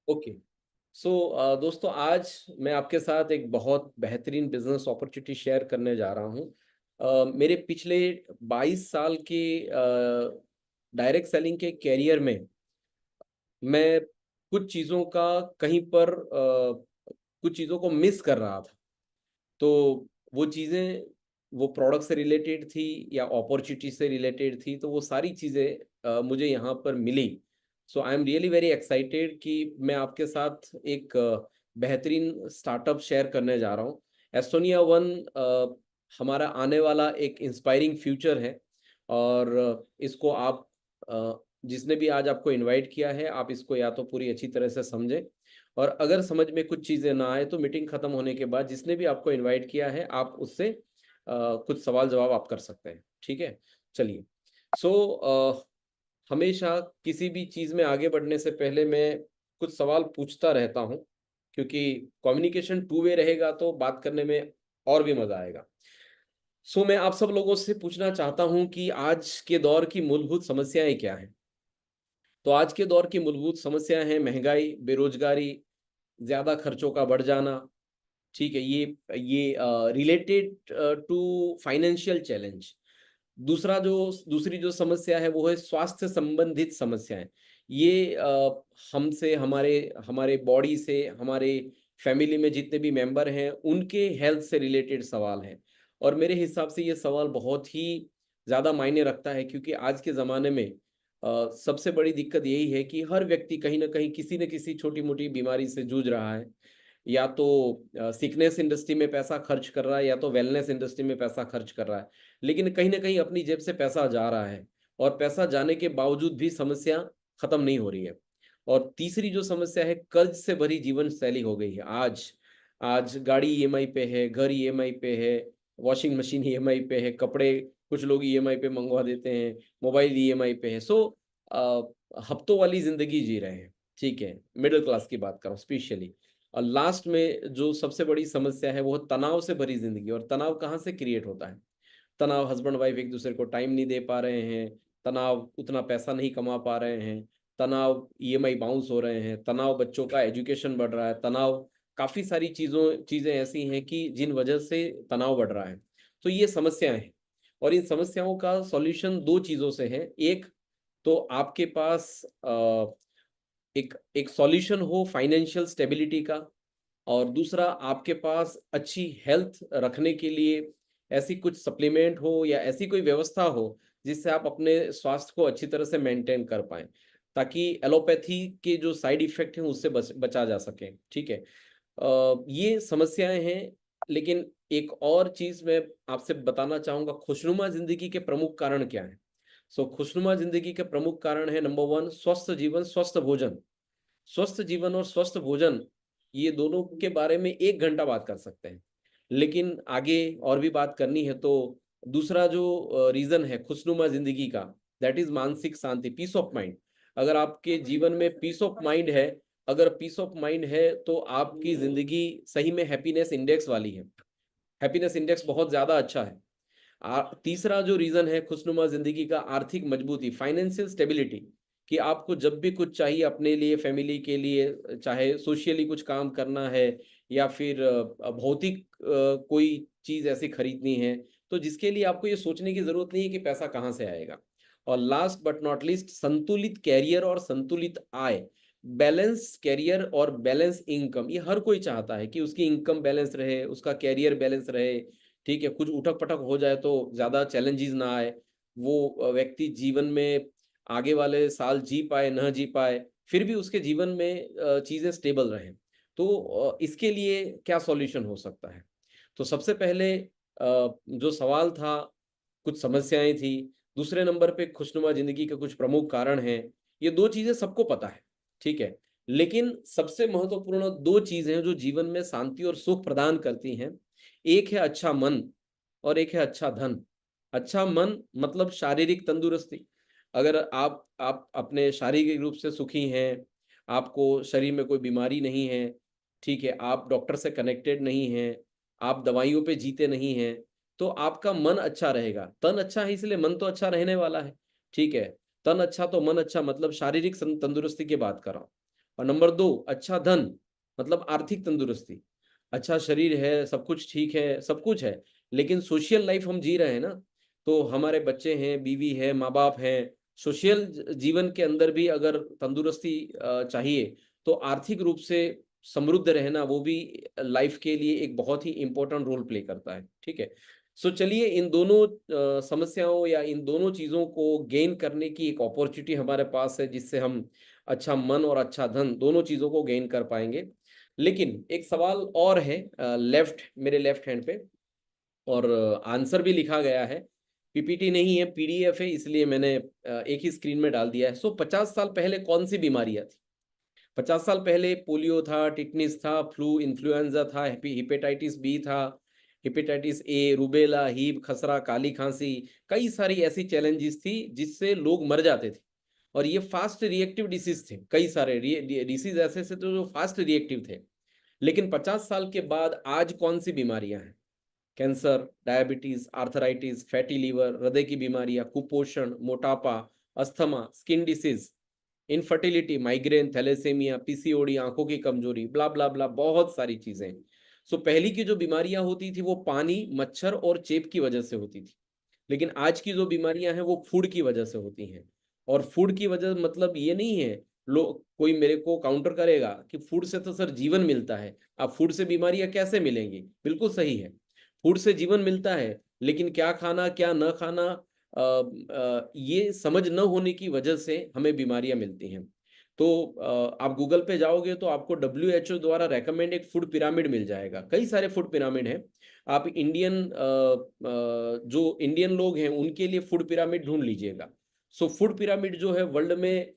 Okay. सो दोस्तों, आज मैं आपके साथ एक बहुत बेहतरीन बिजनेस अपॉर्चुनिटी शेयर करने जा रहा हूँ। मेरे पिछले 22 साल के डायरेक्ट सेलिंग के कैरियर में मैं कुछ चीज़ों का कहीं पर कुछ चीज़ों को मिस कर रहा था। तो वो चीज़ें वो प्रोडक्ट से रिलेटेड थी या अपॉर्चुनिटी से रिलेटेड थी, तो वो सारी चीज़ें मुझे यहाँ पर मिली। So I am really very excited कि मैं आपके साथ एक बेहतरीन स्टार्टअप शेयर करने जा रहा हूँ। एस्टोनिया वन हमारा आने वाला एक इंस्पायरिंग फ्यूचर है और इसको आप जिसने भी आज आपको इनवाइट किया है, आप इसको या तो पूरी अच्छी तरह से समझें और अगर समझ में कुछ चीज़ें ना आए तो मीटिंग खत्म होने के बाद जिसने भी आपको इनवाइट किया है आप उससे कुछ सवाल जवाब आप कर सकते हैं। ठीक है? चलिए। सो हमेशा किसी भी चीज़ में आगे बढ़ने से पहले मैं कुछ सवाल पूछता रहता हूँ, क्योंकि कम्युनिकेशन टू वे रहेगा तो बात करने में और भी मज़ा आएगा। सो मैं आप सब लोगों से पूछना चाहता हूँ कि आज के दौर की मूलभूत समस्याएँ क्या हैं? तो आज के दौर की मूलभूत समस्या है महँगाई, बेरोज़गारी, ज़्यादा खर्चों का बढ़ जाना। ठीक है, ये रिलेटेड टू फाइनेंशियल चैलेंज। दूसरी जो समस्या है वो है स्वास्थ्य संबंधित समस्याएँ। ये हमसे हमारे हमारे बॉडी से, हमारे फैमिली में जितने भी मेंबर हैं, उनके हेल्थ से रिलेटेड सवाल हैं। और मेरे हिसाब से ये सवाल बहुत ही ज़्यादा मायने रखता है, क्योंकि आज के ज़माने में सबसे बड़ी दिक्कत यही है कि हर व्यक्ति कहीं न कहीं किसी न किसी छोटी-मोटी बीमारी से जूझ रहा है। या तो सिकनेस इंडस्ट्री में पैसा खर्च कर रहा है या तो वेलनेस इंडस्ट्री में पैसा खर्च कर रहा है। लेकिन कहीं न कहीं अपनी जेब से पैसा जा रहा है और पैसा जाने के बावजूद भी समस्या खत्म नहीं हो रही है। और तीसरी जो समस्या है, कर्ज से भरी जीवन शैली हो गई है। आज आज गाड़ी ईएमआई पे है, घर ईएमआई पे है, वॉशिंग मशीन ईएमआई पे है, कपड़े कुछ लोग ईएमआई पे मंगवा देते हैं, मोबाइल ईएमआई पे है। सो अ, हफ्तों वाली ज़िंदगी जी रहे हैं। ठीक है? मिडल क्लास की बात कर रहा हूँ स्पेशली। और लास्ट में जो सबसे बड़ी समस्या है वो है तनाव से भरी ज़िंदगी। और तनाव कहाँ से क्रिएट होता है? तनाव हस्बैंड वाइफ एक दूसरे को टाइम नहीं दे पा रहे हैं, तनाव उतना पैसा नहीं कमा पा रहे हैं, तनाव ईएमआई बाउंस हो रहे हैं, तनाव बच्चों का एजुकेशन बढ़ रहा है, तनाव काफ़ी सारी चीज़ें ऐसी हैं कि जिन वजह से तनाव बढ़ रहा है। तो ये समस्याएँ हैं और इन समस्याओं का सॉल्यूशन 2 चीज़ों से है। एक तो आपके पास एक एक सॉल्यूशन हो फाइनेंशियल स्टेबिलिटी का, और दूसरा आपके पास अच्छी हेल्थ रखने के लिए ऐसी कुछ सप्लीमेंट हो या ऐसी कोई व्यवस्था हो जिससे आप अपने स्वास्थ्य को अच्छी तरह से मेंटेन कर पाएँ, ताकि एलोपैथी के जो साइड इफ़ेक्ट हैं उससे बचा जा सके। ठीक है? ये समस्याएँ हैं, लेकिन एक और चीज़ मैं आपसे बताना चाहूँगा, खुशनुमा ज़िंदगी के प्रमुख कारण क्या हैं? सो खुशनुमा ज़िंदगी के प्रमुख कारण है नंबर 1 स्वस्थ जीवन, स्वस्थ भोजन। स्वस्थ जीवन और स्वस्थ भोजन, ये दोनों के बारे में 1 घंटा बात कर सकते हैं। लेकिन आगे और भी बात करनी है तो दूसरा जो रीज़न है खुशनुमा ज़िंदगी का, दैट इज़ मानसिक शांति, पीस ऑफ माइंड। अगर आपके जीवन में पीस ऑफ माइंड है, अगर पीस ऑफ माइंड है तो आपकी ज़िंदगी सही में हैप्पीनेस इंडेक्स वाली है। हैप्पीनेस इंडेक्स बहुत ज़्यादा अच्छा है। तीसरा जो रीज़न है खुशनुमा ज़िंदगी का, आर्थिक मजबूती, फाइनेंशियल स्टेबिलिटी, कि आपको जब भी कुछ चाहिए अपने लिए, फैमिली के लिए, चाहे सोशली कुछ काम करना है या फिर भौतिक कोई चीज़ ऐसी खरीदनी है, तो जिसके लिए आपको ये सोचने की ज़रूरत नहीं है कि पैसा कहाँ से आएगा। और लास्ट बट नॉट लीस्ट, संतुलित कैरियर और संतुलित आय। बैलेंस कैरियर और बैलेंस इनकम, ये हर कोई चाहता है कि उसकी इनकम बैलेंस रहे, उसका कैरियर बैलेंस रहे। ठीक है? कुछ उठक-पटक हो जाए तो ज़्यादा चैलेंजेस ना आए। वो व्यक्ति जीवन में आगे वाले साल जी पाए, ना जी पाए, फिर भी उसके जीवन में चीज़ें स्टेबल रहें। तो इसके लिए क्या सॉल्यूशन हो सकता है? तो सबसे पहले जो सवाल था, कुछ समस्याएँ थी, दूसरे नंबर पे खुशनुमा ज़िंदगी के कुछ प्रमुख कारण हैं। ये 2 चीज़ें सबको पता है, ठीक है? लेकिन सबसे महत्वपूर्ण 2 चीज़ हैं जो जीवन में शांति और सुख प्रदान करती हैं। एक है अच्छा मन और एक है अच्छा धन। अच्छा मन मतलब शारीरिक तंदुरुस्ती। अगर आप अपने शारीरिक रूप से सुखी हैं, आपको शरीर में कोई बीमारी नहीं है, ठीक है, आप डॉक्टर से कनेक्टेड नहीं हैं, आप दवाइयों पे जीते नहीं हैं, तो आपका मन अच्छा रहेगा। तन अच्छा है इसलिए मन तो अच्छा रहने वाला है, ठीक है। तन अच्छा तो मन अच्छा, मतलब शारीरिक तंदुरुस्ती की बात कर रहा हूँ। और नंबर 2 अच्छा धन, मतलब आर्थिक तंदुरुस्ती। अच्छा शरीर है, सब कुछ ठीक है, सब कुछ है, लेकिन सोशल लाइफ हम जी रहे हैं ना, तो हमारे बच्चे हैं, बीवी है, माँ-बाप हैं, सोशल जीवन के अंदर भी अगर तंदुरुस्ती चाहिए, तो आर्थिक रूप से समृद्ध रहना वो भी लाइफ के लिए एक बहुत ही इम्पोर्टेंट रोल प्ले करता है, ठीक है? सो चलिए इन दोनों समस्याओं या इन दोनों चीज़ों को गेन करने की एक अपॉर्च्युनिटी हमारे पास है, जिससे हम अच्छा मन और अच्छा धन दोनों चीज़ों को गेन कर पाएँगे। लेकिन एक सवाल और है मेरे लेफ्ट हैंड पे, और आंसर भी लिखा गया है। पीपीटी नहीं है, पीडीएफ है, इसलिए मैंने एक ही स्क्रीन में डाल दिया है। सो 50 साल पहले कौन-सी बीमारियाँ थी? 50 साल पहले पोलियो था, टिटनिस था, फ्लू, इन्फ्लुएंजा था, हेपेटाइटिस बी था, हेपेटाइटिस ए, रूबेला, हिब, खसरा, काली खाँसी, कई सारी ऐसी चैलेंजेस थी जिससे लोग मर जाते थे। और ये फास्ट रिएक्टिव डिसीज़ थे, कई सारे डिसीज़ ऐसे थे तो जो फास्ट रिएक्टिव थे। लेकिन 50 साल के बाद आज कौन-सी बीमारियाँ हैं? Cancer, diabetes, arthritis, fatty liver, हृदय की बीमारियां, कुपोषण, मोटापा, अस्थमा, skin disease, infertility, migraine, thalassemia, PCOD, आंखों की कमजोरी, ब्ला ब्ला ब्ला, बहुत सारी चीजें। सो पहली की जो बीमारियां होती थी वो पानी, मच्छर और चेप की वजह से होती थी, लेकिन आज की जो बीमारियां हैं वो फूड की वजह से होती हैं। और फूड की वजह मतलब ये नहीं है, लोग कोई मेरे को काउंटर करेगा कि फूड से तो सर जीवन मिलता है, अब फूड से बीमारियां कैसे मिलेंगी? बिल्कुल सही है, फूड से जीवन मिलता है, लेकिन क्या खाना, क्या न खाना, ये समझ न होने की वजह से हमें बीमारियाँ मिलती हैं। तो आप गूगल पे जाओगे तो आपको डब्ल्यूएचओ द्वारा रिकमेंड एक फूड पिरामिड मिल जाएगा। कई सारे फूड पिरामिड हैं। आप जो इंडियन लोग हैं, उनके लिए फूड पिरामिड ढूँढ लीजिएगा। सो फूड पिरामिड जो है वर्ल्ड में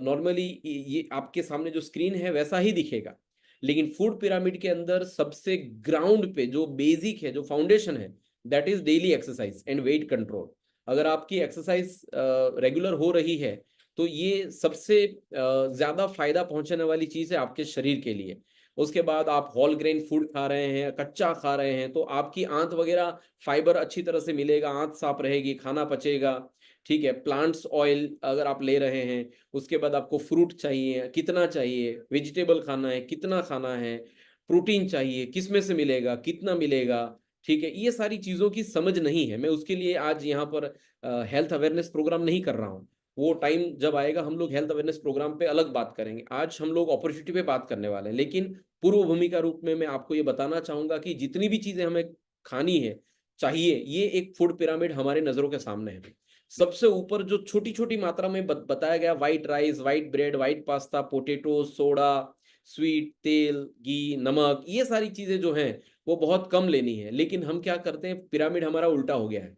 नॉर्मली ये आपके सामने जो स्क्रीन है वैसा ही दिखेगा। लेकिन फूड पिरामिड के अंदर सबसे ग्राउंड पे जो बेसिक है, जो फाउंडेशन है, that is daily exercise and weight control. अगर आपकी एक्सरसाइज रेगुलर हो रही है, तो ये सबसे ज्यादा फायदा पहुंचाने वाली चीज है आपके शरीर के लिए। उसके बाद आप होल ग्रेन फूड खा रहे हैं, कच्चा खा रहे हैं, तो आपकी आंत वगैरह फाइबर अच्छी तरह से मिलेगा, आंत साफ रहेगी, खाना पचेगा, ठीक है। प्लांट्स ऑयल अगर आप ले रहे हैं, उसके बाद आपको फ्रूट चाहिए, कितना चाहिए, वेजिटेबल खाना है, कितना खाना है, प्रोटीन चाहिए, किस में से मिलेगा, कितना मिलेगा, ठीक है। ये सारी चीज़ों की समझ नहीं है। मैं उसके लिए आज यहाँ पर हेल्थ अवेयरनेस प्रोग्राम नहीं कर रहा हूँ। वो टाइम जब आएगा हम लोग हेल्थ अवेयरनेस प्रोग्राम पे अलग बात करेंगे। आज हम लोग अपॉर्चुनिटी पे बात करने वाले हैं। लेकिन पूर्व भूमिका रूप में मैं आपको ये बताना चाहूँगा कि जितनी भी चीज़ें हमें खानी है, चाहिए, ये एक फूड पिरामिड हमारे नज़रों के सामने है। सबसे ऊपर जो छोटी-छोटी मात्रा में बताया गया, white rice, white bread, white pasta, potato, soda, sweet, तेल, घी, नमक, ये सारी चीज़ें जो हैं, वो बहुत कम लेनी है। लेकिन हम क्या करते हैं, पिरामिड हमारा उल्टा हो गया है,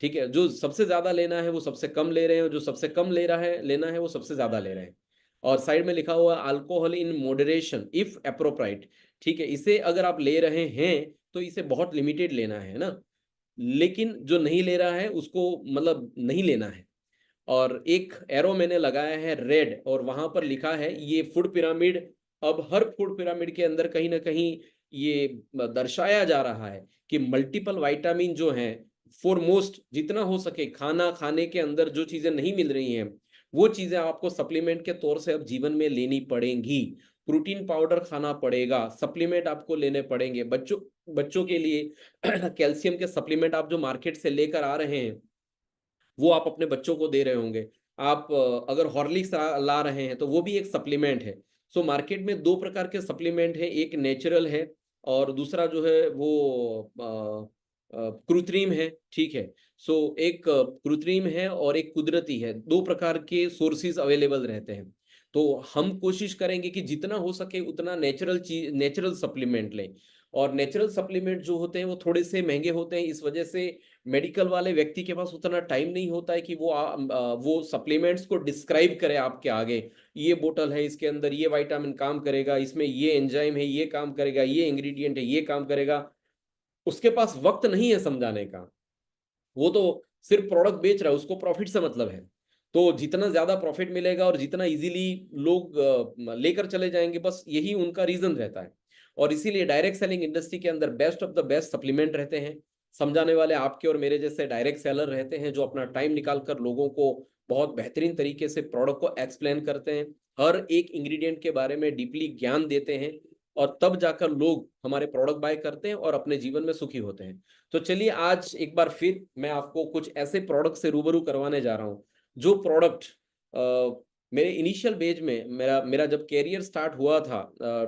ठीक है? जो सबसे ज़्यादा लेना है, वो सबसे कम ले रहे हैं, और जो सबसे कम लेना है, वो सबसे ज़्यादा ले रहे हैं। और साइड में लिखा हुआ है alcohol in moderation if appropriate, ठीक है? इसे अगर आप ले रहे हैं, तो इसे बहुत लिमिटेड लेना है ना? लेकिन जो नहीं ले रहा है उसको मतलब नहीं लेना है। और एक एरो मैंने लगाया है रेड, और वहां पर लिखा है ये फूड पिरामिड, अब हर फूड पिरामिड के अंदर कहीं ना कहीं ये दर्शाया जा रहा है कि मल्टीपल विटामिन जो हैं, फोरमोस्ट जितना हो सके खाना खाने के अंदर जो चीजें नहीं मिल रही हैं, वो चीजें आपको सप्लीमेंट के तौर से अब जीवन में लेनी पड़ेंगी। प्रोटीन पाउडर खाना पड़ेगा, सप्लीमेंट आपको लेने पड़ेंगे। बच्चों बच्चों के लिए कैल्शियम के सप्लीमेंट आप जो मार्केट से लेकर आ रहे हैं, वो आप अपने बच्चों को दे रहे होंगे। आप अगर हॉर्लिक्स ला रहे हैं, तो वो भी एक सप्लीमेंट है। सो मार्केट में 2 प्रकार के सप्लीमेंट हैं, एक नेचुरल है और दूसरा जो है वो कृत्रिम है, ठीक है? सो एक कृत्रिम है और एक कुदरती है, 2 प्रकार के सोर्सेज़ अवेलेबल रहते हैं। तो हम कोशिश करेंगे कि जितना हो सके उतना नेचुरल सप्लीमेंट लें। और नेचुरल सप्लीमेंट जो होते हैं वो थोड़े-से महँगे होते हैं, इस वजह से मेडिकल वाले व्यक्ति के पास उतना टाइम नहीं होता है कि वो सप्लीमेंट्स को डिस्क्राइब करे आपके आगे। ये बोतल है, इसके अंदर ये विटामिन काम करेगा, इसमें ये एंजाइम है, ये काम करेगा, ये इंग्रीडिएंट है, ये काम करेगा। उसके पास वक़्त नहीं है समझाने का। वो तो सिर्फ़ प्रोडक्ट बेच रहा है, उसको प्रॉफ़िट से मतलब है। तो जितना ज़्यादा प्रॉफ़िट मिलेगा और जितना ईज़िली लोग लेकर चले जाएँगे, बस यही उनका रीज़न रहता है। और इसीलिए डायरेक्ट सेलिंग इंडस्ट्री के अंदर best of the best supplement रहते हैं। समझाने वाले आपके और मेरे जैसे डायरेक्ट सेलर रहते हैं, जो अपना टाइम निकाल कर लोगों को बहुत बेहतरीन तरीके से प्रोडक्ट को एक्सप्लेन करते हैं। हर एक इंग्रेडिएंट के बारे में डीपली ज्ञान देते हैं और तब जाकर लोग हमारे प्रोडक्ट बाय करते हैं और अपने जीवन में सुखी होते हैं। तो चलिए आज एक बार फिर मैं आपको कुछ ऐसे प्रोडक्ट से रूबरू करवाने जा रहा हूँ जो प्रोडक्ट मेरे इनिशियल बेज में मेरा मेरा जब कैरियर स्टार्ट हुआ था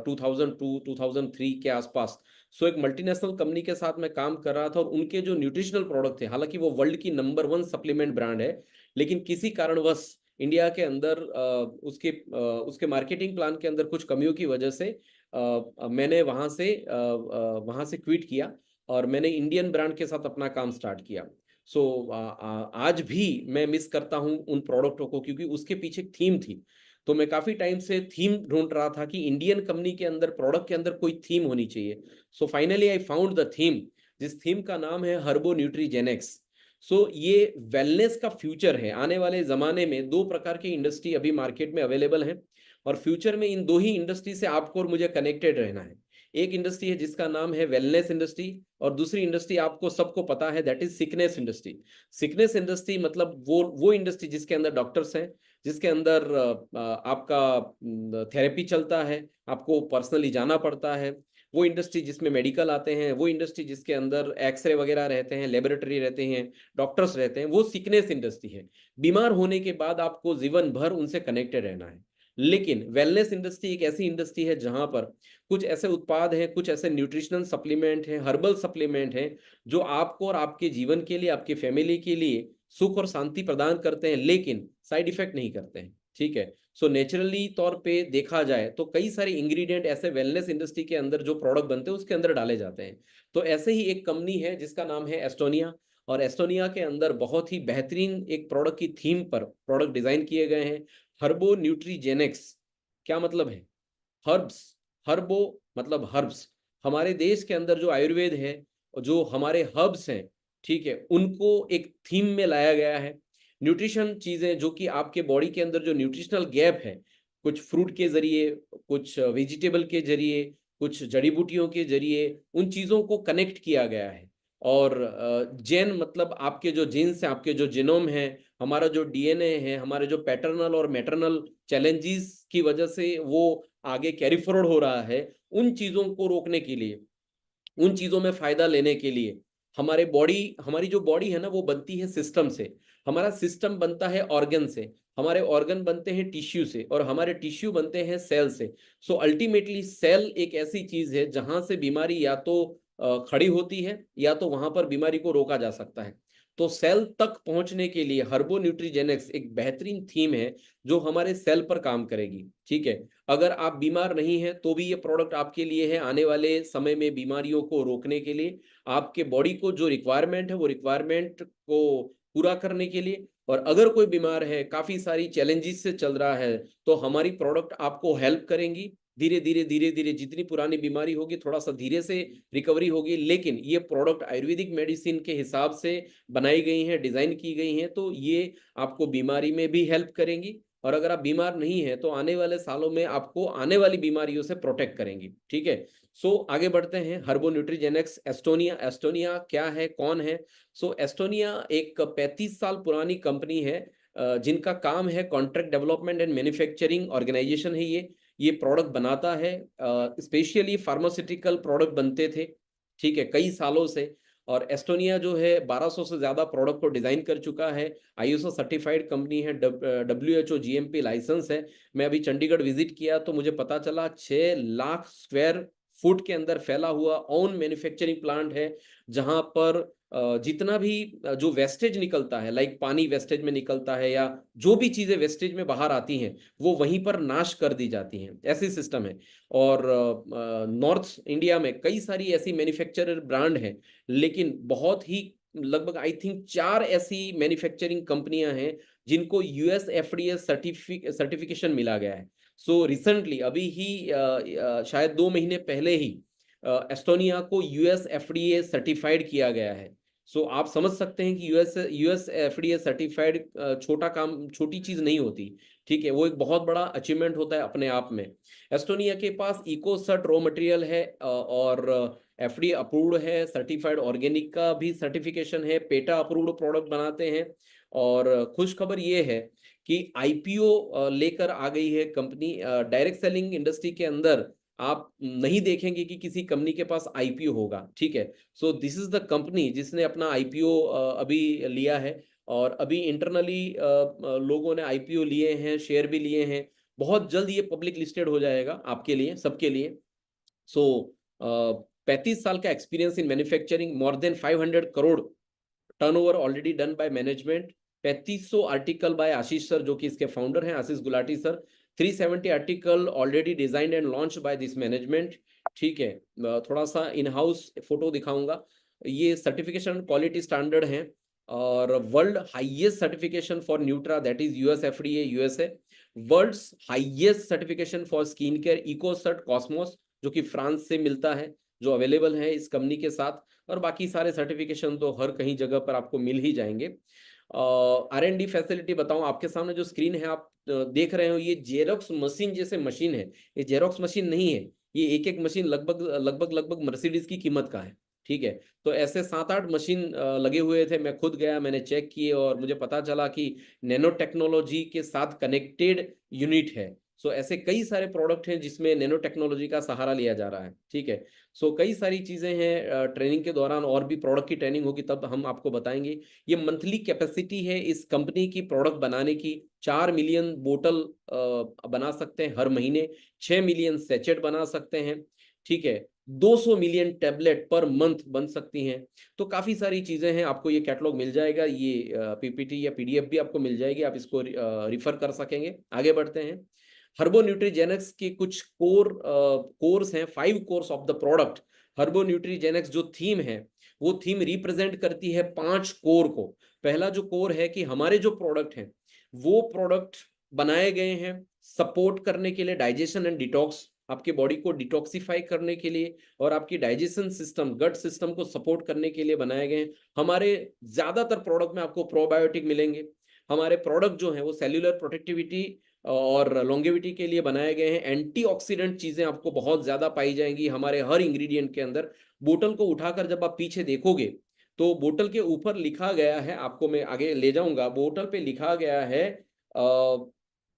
2002 2003 के आसपास। सो एक मल्टीनेशनल कंपनी के साथ मैं काम कर रहा था और उनके जो न्यूट्रिशनल प्रोडक्ट थे, हालांकि वो वर्ल्ड की नंबर 1 सप्लीमेंट ब्रांड है, लेकिन किसी कारणवश इंडिया के अंदर उसके मार्केटिंग प्लान के अंदर कुछ कमियों की वजह से मैंने वहाँ से क्विट किया और मैंने इंडियन ब्रांड के साथ अपना काम स्टार्ट किया। सो आज भी मैं मिस करता हूँ उन प्रोडक्टों को, क्योंकि उसके पीछे एक थीम थी। तो मैं काफी टाइम से थीम ढूंढ रहा था कि इंडियन कंपनी के अंदर प्रोडक्ट के अंदर कोई थीम होनी चाहिए। So finally I found the theme, जिस थीम का नाम है हर्बो न्यूट्रीजेनिक्स। सो ये वेलनेस का फ्यूचर है। आने वाले जमाने में दो प्रकार की इंडस्ट्री अभी मार्केट में अवेलेबल है और फ्यूचर में इन दो ही इंडस्ट्री से आपको और मुझे कनेक्टेड रहना है। एक इंडस्ट्री है जिसका नाम है वेलनेस इंडस्ट्री और दूसरी इंडस्ट्री आपको सबको पता है, that is sickness industry. Sickness industry मतलब वो इंडस्ट्री जिसके अंदर डॉक्टर्स हैं, जिसके अंदर आपका थेरेपी चलता है, आपको पर्सनली जाना पड़ता है। वो इंडस्ट्री जिसमें मेडिकल आते हैं, वो इंडस्ट्री जिसके अंदर एक्सरे वगैरह रहते हैं, लेबोरेटरी रहते हैं, डॉक्टर्स रहते हैं, वो सिकनेस इंडस्ट्री है। बीमार होने के बाद आपको जीवन भर उनसे कनेक्टेड रहना है। लेकिन वेलनेस इंडस्ट्री एक ऐसी इंडस्ट्री है जहां पर कुछ ऐसे उत्पाद हैं, कुछ ऐसे न्यूट्रिशनल सप्लीमेंट हैं, हर्बल सप्लीमेंट हैं, जो आपको और आपके जीवन के लिए, आपकी फैमिली के लिए सुख और शांति प्रदान करते हैं, लेकिन साइड इफेक्ट नहीं करते हैं। ठीक है। सो नेचुरली तौर पे देखा जाए तो कई सारे इंग्रेडिएंट ऐसे वेलनेस इंडस्ट्री के अंदर जो प्रोडक्ट बनते हैं उसके अंदर डाले जाते हैं। तो ऐसे ही एक कंपनी है जिसका नाम है एस्टोनिया, और एस्टोनिया के अंदर बहुत ही बेहतरीन एक प्रोडक्ट की थीम पर प्रोडक्ट डिजाइन किए गए हैं, हर्बो न्यूट्रीजेनिक्स। क्या मतलब है? हर्ब्स। हर्बो मतलब हर्ब्स। हमारे देश के अंदर जो आयुर्वेद है, जो हमारे हर्ब्स हैं, ठीक है, उनको एक थीम में लाया गया है। न्यूट्रिशन चीजें जो कि आपके बॉडी के अंदर जो न्यूट्रिशनल गैप है, कुछ फ्रूट के जरिए, कुछ वेजिटेबल के जरिए, कुछ जड़ी बूटियों के जरिए उन चीजों को कनेक्ट किया गया है। और जेन मतलब आपके जो जीन्स हैं, आपके जो जीनोम है, हमारा जो डीएनए है, हमारे जो पैटर्नल और मैटरनल चैलेंजेस की वजह से वो आगे कैरी फॉरवर्ड हो रहा है, उन चीजों को रोकने के लिए, उन चीजों में फायदा लेने के लिए हमारी जो बॉडी है ना, वो बनती है सिस्टम से। हमारा सिस्टम बनता है ऑर्गन से, हमारे ऑर्गन बनते हैं टिश्यू से, और हमारे टिश्यू बनते हैं सेल से। सो अल्टीमेटली सेल एक ऐसी चीज है जहां से बीमारी या तो खड़ी होती है या तो वहां पर बीमारी को रोका जा सकता है। तो सेल तक पहुंचने के लिए हर्बो न्यूट्रीजेनिक्स एक बेहतरीन थीम है जो हमारे सेल पर काम करेगी। ठीक है। अगर आप बीमार नहीं हैं तो भी ये प्रोडक्ट आपके लिए है, आने वाले समय में बीमारियों को रोकने के लिए, आपके बॉडी को जो रिक्वायरमेंट है वो रिक्वायरमेंट को पूरा करने के लिए। और अगर कोई बीमार है, काफी सारी चैलेंजेस से चल रहा है, तो हमारी प्रोडक्ट आपको हेल्प करेंगी। धीरे धीरे जितनी पुरानी बीमारी होगी थोड़ा सा धीरे से रिकवरी होगी, लेकिन ये प्रोडक्ट आयुर्वेदिक मेडिसिन के हिसाब से बनाई गई हैं, डिजाइन की गई हैं, तो ये आपको बीमारी में भी हेल्प करेंगी। और अगर आप बीमार नहीं है तो आने वाले सालों में आपको आने वाली बीमारियों से प्रोटेक्ट करेंगी। ठीक है। सो आगे बढ़ते हैं। हर्बो न्यूट्रीजेनिक्स एस्टोनिया। एस्टोनिया क्या है, कौन है? सो एस्टोनिया एक 35 साल पुरानी कंपनी है, जिनका काम है contract development and manufacturing organisation है ये प्रोडक्ट बनाता है, स्पेशली फार्मास्यूटिकल प्रोडक्ट बनते थे, ठीक है, कई सालों से। और एस्टोनिया जो है 1200 से ज्यादा प्रोडक्ट को डिजाइन कर चुका है। आईएसओ सर्टिफाइड कंपनी है, डब्ल्यूएचओ जीएमपी लाइसेंस है। मैं अभी चंडीगढ़ विजिट किया तो मुझे पता चला 6 लाख स्क्वायर फुट के अंदर फैला हुआ ओन मैन्युफैक्चरिंग प्लांट है, जहां पर जितना भी जो वेस्टेज निकलता है, लाइक पानी वेस्टेज में निकलता है या जो भी चीजें वेस्टेज में बाहर आती हैं, वो वहीं पर नाश कर दी जाती हैं। ऐसी सिस्टम है। और नॉर्थ इंडिया में कई सारी ऐसी मैन्युफैक्चरर ब्रांड हैं, लेकिन बहुत ही लगभग आई थिंक 4 ऐसी मैन्युफैक्चरिंग कंपनियां हैं जिनको यूएस एफडीए सर्टिफिकेशन मिला गया है। सो रिसेंटली अभी ही शायद 2 महीने पहले ही एस्टोनिया को यूएस एफडीए सर्टिफाइड किया गया है। सो आप समझ सकते हैं कि यूएस एफडीए सर्टिफाइड छोटा काम, छोटी चीज नहीं होती। ठीक है, वो एक बहुत बड़ा अचीवमेंट होता है अपने आप में। एस्टोनिया के पास इकोसर्ट रॉ मटेरियल है, और एफडीए अप्रूव्ड है, सर्टिफाइड ऑर्गेनिक का भी सर्टिफिकेशन है, पेटा अप्रूव्ड प्रोडक्ट बनाते हैं। और खुश खबर ये है कि आईपीओ लेकर आ गई है कंपनी। डायरेक्ट सेलिंग इंडस्ट्री के अंदर आप नहीं देखेंगे कि किसी कंपनी के पास आईपीओ होगा, ठीक है। So this is the company जिसने अपना आईपीओ अभी लिया है, और अभी इंटरनली लोगों ने आईपीओ लिए हैं, शेयर भी लिए हैं। बहुत जल्द ये पब्लिक लिस्टेड हो जाएगा आपके लिए, सबके लिए। सो 35 साल का experience in manufacturing, more than 500 crore turnover already done by management, 3500 article by Ashish sir जो कि इसके फाउंडर हैं, Ashish Gulati sir, 370 article already designed and launch by this management, ठीक है। थोड़ा सा इन हाउस फोटो दिखाऊंगा। ये सर्टिफिकेशन क्वालिटी स्टैंडर्ड हैं, और world highest certification for nutra, that is US FDA USA. World's highest certification for skin care, Ecocert Cosmos, जो कि फ्रांस से मिलता है, जो अवेलेबल है इस कंपनी के साथ। और बाकी सारे सर्टिफिकेशन तो हर कहीं जगह पर आपको मिल ही जाएंगे। R&D फैसिलिटी बताऊं, आपके सामने जो स्क्रीन है आप देख रहे हो, ये जेरोक्स मशीन जैसे मशीन है। ये जेरोक्स मशीन नहीं है, ये एक एक मशीन लगभग मर्सिडीज की कीमत का है, ठीक है। तो ऐसे 7-8 मशीन लगे हुए थे, मैं खुद गया, मैंने चेक किए, और मुझे पता चला कि नैनो टेक्नोलॉजी के साथ कनेक्टेड यूनिट है। सो ऐसे कई सारे प्रोडक्ट हैं जिसमें नैनो टेक्नोलॉजी का सहारा लिया जा रहा है, ठीक है। सो कई सारी चीजें हैं, ट्रेनिंग के दौरान और भी प्रोडक्ट की ट्रेनिंग होगी तब हम आपको बताएंगे। ये मंथली कैपेसिटी है इस कंपनी की प्रोडक्ट बनाने की, 4 मिलियन बोतल बना सकते हैं हर महीने, 6 मिलियन सैचेट बना सकते हैं, ठीक है। 200 मिलियन टैबलेट पर मंथ बन सकती हैं। तो काफी सारी चीजें हैं, आपको ये कैटलॉग मिल जाएगा, ये पीपीटी या पीडीएफ भी आपको मिल जाएगी, आप इसको रिफर कर सकेंगे। आगे बढ़ते हैं। हर्बो न्यूट्रीजेनिक्स के कुछ कोर्स हैं, 5 कोर्स ऑफ द प्रोडक्ट। हर्बो न्यूट्रीजेनिक्स जो थीम है, वो थीम रिप्रेजेंट करती है 5 कोर को। पहला जो कोर है कि हमारे जो प्रोडक्ट हैं, वो प्रोडक्ट बनाए गए हैं सपोर्ट करने के लिए डाइजेशन एंड डिटॉक्स, आपके बॉडी को डिटॉक्सिफाई करने के लिए, और आपकी डाइजेशन सिस्टम, गट सिस्टम को सपोर्ट करने के लिए बनाए गए हैं। हमारे ज्यादातर प्रोडक्ट में आपको प्रोबायोटिक मिलेंगे। हमारे प्रोडक्ट जो है वो सेल्यूलर प्रोटेक्टिविटी और लॉन्गेविटी के लिए बनाए गए हैं। एंटीऑक्सीडेंट चीजें आपको बहुत ज्यादा पाई जाएंगी हमारे हर इंग्रेडिएंट के अंदर। बोतल को उठाकर जब आप पीछे देखोगे, तो बोतल के ऊपर लिखा गया है, आपको मैं आगे ले जाऊंगा, बोतल पे लिखा गया है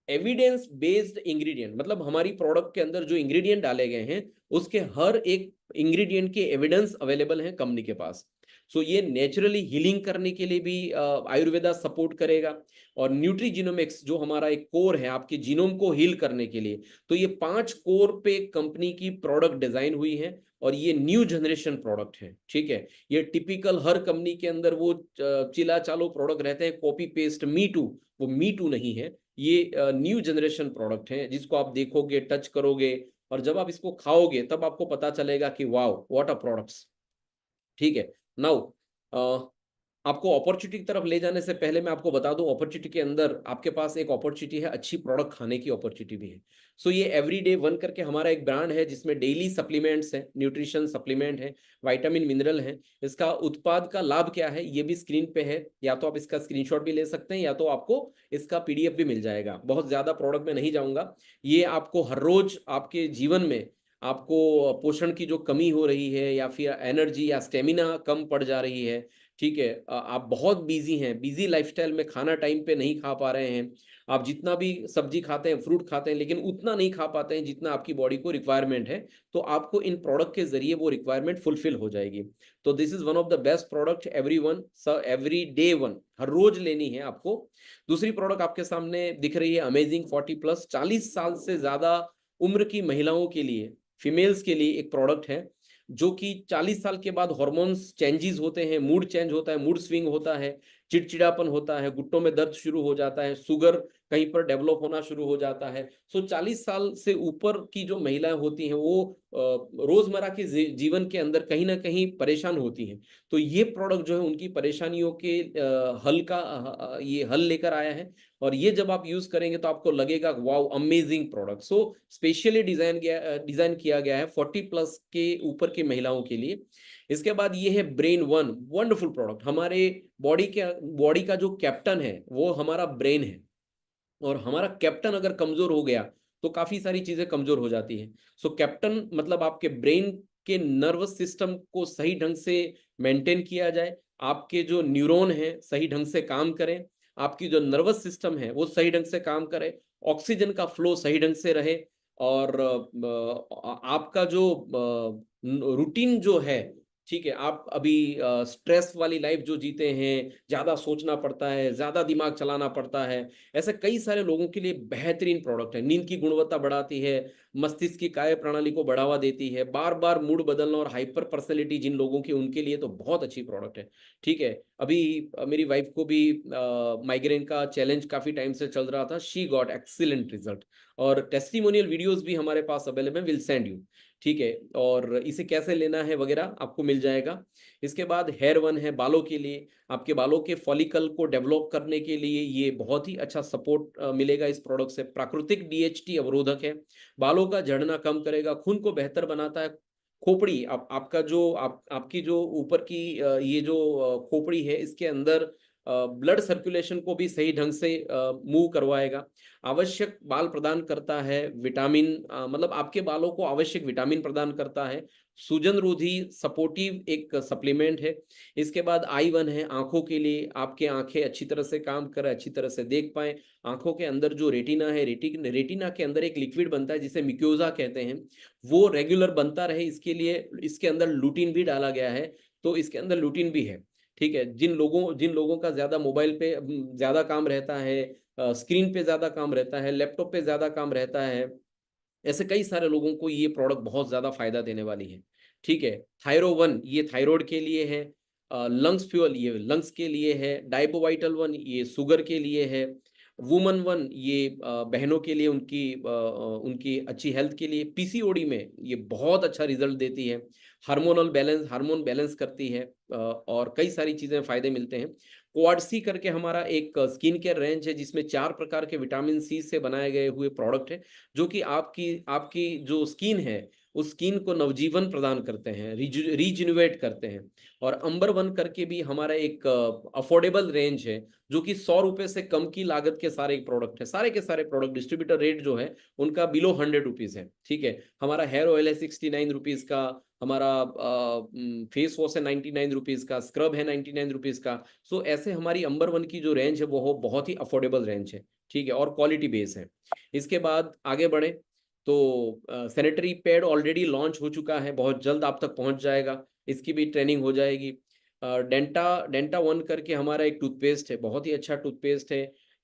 एविडेंस बेस्ड इंग्रेडिएंट, मतलब हमारी प्रोडक्ट के अंदर जो इंग्रेडिएंट डाले गए हैं, उसके हर एक इंग्रेडिएंट के एविडेंस अवेलेबल है कंपनी के पास। सो ये नेचुरली हीलिंग करने के लिए भी आयुर्वेदा सपोर्ट करेगा। और न्यूट्री जीनोमिक्स जो हमारा एक कोर है आपके जीनोम को हील करने के लिए, तो ये 5 कोर पे कंपनी की प्रोडक्ट डिजाइन हुई है, और ये न्यू जनरेशन प्रोडक्ट है, ठीक है। ये टिपिकल हर कंपनी के अंदर वो चिला चालो प्रोडक्ट रहते हैं, कॉपी पेस्ट मी टू, वो मी टू नहीं है। ये न्यू जनरेशन प्रोडक्ट है, जिसको आप देखोगे, टच करोगे, और जब आप इसको खाओगे तब आपको पता चलेगा कि वाओ व्हाट अ प्रोडक्ट्स, ठीक है। नाउ आपको अपॉर्चुनिटी की तरफ ले जाने से पहले मैं आपको बता दूं, अपॉर्चुनिटी के अंदर आपके पास एक अपॉर्चुनिटी है, अच्छी प्रोडक्ट खाने की अपॉर्चुनिटी भी है। सो ये एवरीडे वन करके हमारा एक ब्रांड है, जिसमें डेली सप्लीमेंट्स है, न्यूट्रिशन सप्लीमेंट है, विटामिन मिनरल है। इसका उत्पाद का लाभ क्या है, ये भी स्क्रीन पे है, या तो आप इसका स्क्रीनशॉट भी ले सकते हैं, या तो आपको इसका पीडीएफ भी मिल जाएगा। बहुत ज्यादा प्रोडक्ट में नहीं जाऊंगा। ये आपको हर रोज आपके जीवन में आपको पोषण की जो कमी हो रही है, या फिर एनर्जी या स्टेमिना कम पड़ जा रही है, ठीक है, आप बहुत बिजी हैं, बिजी लाइफस्टाइल में खाना टाइम पे नहीं खा पा रहे हैं, आप जितना भी सब्जी खाते हैं, फ्रूट खाते हैं, लेकिन उतना नहीं खा पाते हैं जितना आपकी बॉडी को रिक्वायरमेंट है, तो आपको इन प्रोडक्ट के जरिए वो रिक्वायरमेंट फुलफिल हो जाएगी। तो this is one of the best product everyone, every day one, हर रोज लेनी है आपको। दूसरी प्रोडक्ट आपके सामने दिख रही है, अमेजिंग 40+, 40 साल से ज्यादा उम्र की महिलाओं के लिए, फीमेल्स के लिए एक प्रोडक्ट है, जो कि 40 साल के बाद हार्मोन्स चेंजेस होते हैं, मूड चेंज होता है, मूड स्विंग होता है, चिड़चिड़ापन होता है, घुटनों में दर्द शुरू हो जाता है, शुगर कहीं पर डेवलप होना शुरू हो जाता है। सो 40 साल से ऊपर की जो महिलाएं होती हैं, वो रोजमर्रा के जीवन के अंदर कहीं ना कहीं परेशान होती हैं। तो ये प्रोडक्ट जो है उनकी परेशानियों के हल का ये हल लेकर आया है। और ये जब आप यूज करेंगे तो आपको लगेगा wow amazing product. So specially design किया गया है 40+ के ऊपर की महिलाओं के लिए। इसके बाद ये है ब्रेन वन, वंडरफुल प्रोडक्ट। हमारे बॉडी का जो कैप्टन है वो हमारा ब्रेन है, और हमारा कैप्टन अगर कमजोर हो गया तो काफी सारी चीजें कमजोर हो जाती हैं। सो कैप्टन मतलब आपके ब्रेन के नर्वस सिस्टम को सही ढंग से मेंटेन किया जाए, आपके जो न्यूरॉन हैं सही ढंग से काम करें, आपकी जो नर्वस सिस्टम है वो सही ढंग से काम करे, ऑक्सीजन का फ्लो सही ढंग से रहे, और आपका जो रूटीन जो है, ठीक है, आप अभी स्ट्रेस वाली लाइफ जो जीते हैं, ज्यादा सोचना पड़ता है, ज्यादा दिमाग चलाना पड़ता है, ऐसे कई सारे लोगों के लिए बेहतरीन प्रोडक्ट है। नींद की गुणवत्ता बढ़ाती है, मस्तिष्क की कार्य प्रणाली को बढ़ावा देती है, बार बार मूड बदलना और हाइपर पर्सनैलिटी जिन लोगों की, उनके लिए तो बहुत अच्छी प्रोडक्ट है। ठीक है, अभी मेरी वाइफ को भी माइग्रेन का चैलेंज काफी टाइम से चल रहा था, शी गॉट एक्सीलेंट रिजल्ट, और टेस्टिमोनियल वीडियोस भी हमारे पास अवेलेबल, विल सेंड यू। ठीक है, और इसे कैसे लेना है वगैरह आपको मिल जाएगा। इसके बाद हेयर वन है बालों के लिए, आपके बालों के फॉलिकल को डेवलप करने के लिए ये बहुत ही अच्छा सपोर्ट मिलेगा इस प्रोडक्ट से। प्राकृतिक डीएचटी अवरोधक है, बालों का झड़ना कम करेगा, खून को बेहतर बनाता है। खोपड़ी, आपका जो आपकी जो ऊपर की ये जो खोपड़ी है, इसके अंदर ब्लड सर्कुलेशन को भी सही ढंग से मूव करवाएगा। आवश्यक बाल प्रदान करता है, विटामिन मतलब आपके बालों को आवश्यक विटामिन प्रदान करता है। सूजन रोधी सपोर्टिव एक सप्लीमेंट है। इसके बाद आई वन है आंखों के लिए, आपके आंखें अच्छी तरह से काम करें, अच्छी तरह से देख पाए। आंखों के अंदर जो रेटिना है, रेटिना के अंदर एक लिक्विड बनता है जिसे मिक्योजा कहते हैं, वो रेगुलर बनता रहे, इसके लिए इसके अंदर लूटिन भी डाला गया है। तो इसके अंदर लूटिन भी है। ठीक है, जिन लोगों का ज्यादा मोबाइल पे ज्यादा काम रहता है, स्क्रीन पे ज्यादा काम रहता है, लैपटॉप पे ज्यादा काम रहता है, ऐसे कई सारे लोगों को ये प्रोडक्ट बहुत ज्यादा फायदा देने वाली है। ठीक है, थायरो वन ये थायराइड के लिए है, लंग्स फ्यूअल ये लंग्स के लिए है, डाइबोवाइटल वन ये शुगर के लिए है, वुमन वन ये बहनों के लिए, उनकी अच्छी हेल्थ के लिए, पीसीओडी में ये बहुत अच्छा रिजल्ट देती है, हार्मोन बैलेंस करती है, और कई सारी चीजें फायदे मिलते हैं। क्वाडसी करके हमारा एक स्किन केयर रेंज है, जिसमें 4 प्रकार के विटामिन सी से बनाए गए हुए प्रोडक्ट है, जो कि आपकी आपकी जो स्किन है, उस स्किन को नवजीवन प्रदान करते हैं, रीजिन्युएट करते हैं। और अंबर वन करके भी हमारा एक अफोर्डेबल रेंज है, जो कि 100 रुपए से कम की लागत के सारे प्रोडक्ट है, सारे के सारे प्रोडक्ट डिस्ट्रीब्यूटर रेट जो है उनका बिलो 100 रुपीज है। ठीक है, हमारा हेयर ऑयल है 69 रुपीज का, हमारा फेस वॉश है 99 रुपीज का, स्क्रब है 99 रुपीज का। सो ऐसे हमारी अंबर वन की जो रेंज है वो बहुत ही अफोर्डेबल रेंज है। ठीक है, और क्वालिटी बेस है। इसके बाद आगे बढ़े तो सैनिटरी पैड ऑलरेडी लॉन्च हो चुका है, बहुत जल्द आप तक पहुंच जाएगा, इसकी भी ट्रेनिंग हो जाएगी। डेंटा डेंटा वन करके हमारा एक टूथपेस्ट है, बहुत ही अच्छा टूथपेस्ट है।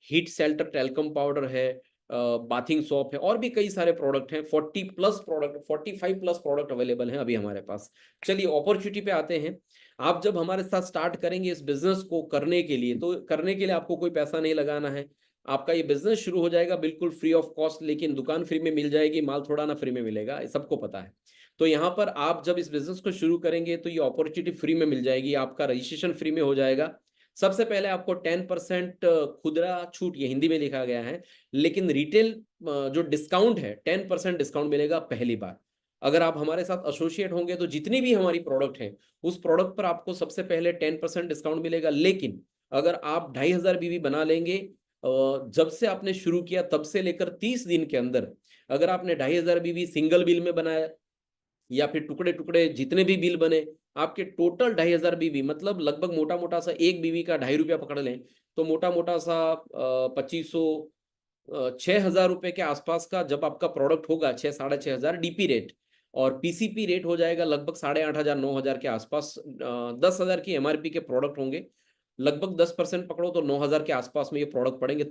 हीट सेल्टर टेल्कम पाउडर है, बाथिंग सोप है, और भी कई सारे प्रोडक्ट हैं। 45 प्लस प्रोडक्ट अवेलेबल हैं अभी हमारे पास। चलिए अपॉर्चुनिटी पे आते हैं। आप जब हमारे साथ स्टार्ट करेंगे इस बिजनेस को करने के लिए, तो करने के लिए आपको कोई पैसा नहीं लगाना है। आपका ये बिजनेस शुरू हो जाएगा बिल्कुल फ्री ऑफ कॉस्ट, लेकिन दुकान फ्री में मिल जाएगी, माल थोड़ा ना फ्री में मिलेगा, ये सबको पता है। तो यहाँ पर आप जब इस बिजनेस को शुरू करेंगे तो ये अपॉर्चुनिटी फ्री में मिल जाएगी, आपका रजिस्ट्रेशन फ्री में हो जाएगा। सबसे पहले आपको 10% खुदरा छूट, ये हिंदी में लिखा गया है, लेकिन रिटेल जो डिस्काउंट है 10% डिस्काउंट मिलेगा पहली बार। अगर आप हमारे साथ एसोसिएट होंगे तो जितनी भी हमारी प्रोडक्ट है उस प्रोडक्ट पर आपको सबसे पहले 10% डिस्काउंट मिलेगा। लेकिन अगर आप 2500 बीवी बना लेंगे, जब से आपने शुरू किया तब से लेकर 30 दिन के अंदर, अगर आपने 2500 बीवी सिंगल बिल में बनाया या फिर टुकड़े टुकड़े जितने भी बिल बने, आपके टोटल 2500 बीवी, मतलब लगभग मोटा मोटा सा एक बीवी का ₹2.5 पकड़ लें, तो मोटा मोटा सा 2500 ₹6000 के आसपास का जब आपका प्रोडक्ट होगा, 6 साढ़े 6000 डीपी रेट, और पीसीपी रेट हो जाएगा लगभग 8500 9000 के आसपास। 10,000 की एमआरपी के प्रोडक्ट होंगे, लगभग 10% पकड़ो तो 9000 के आसपास में ये प्रोडक्ट पड़ेंगे।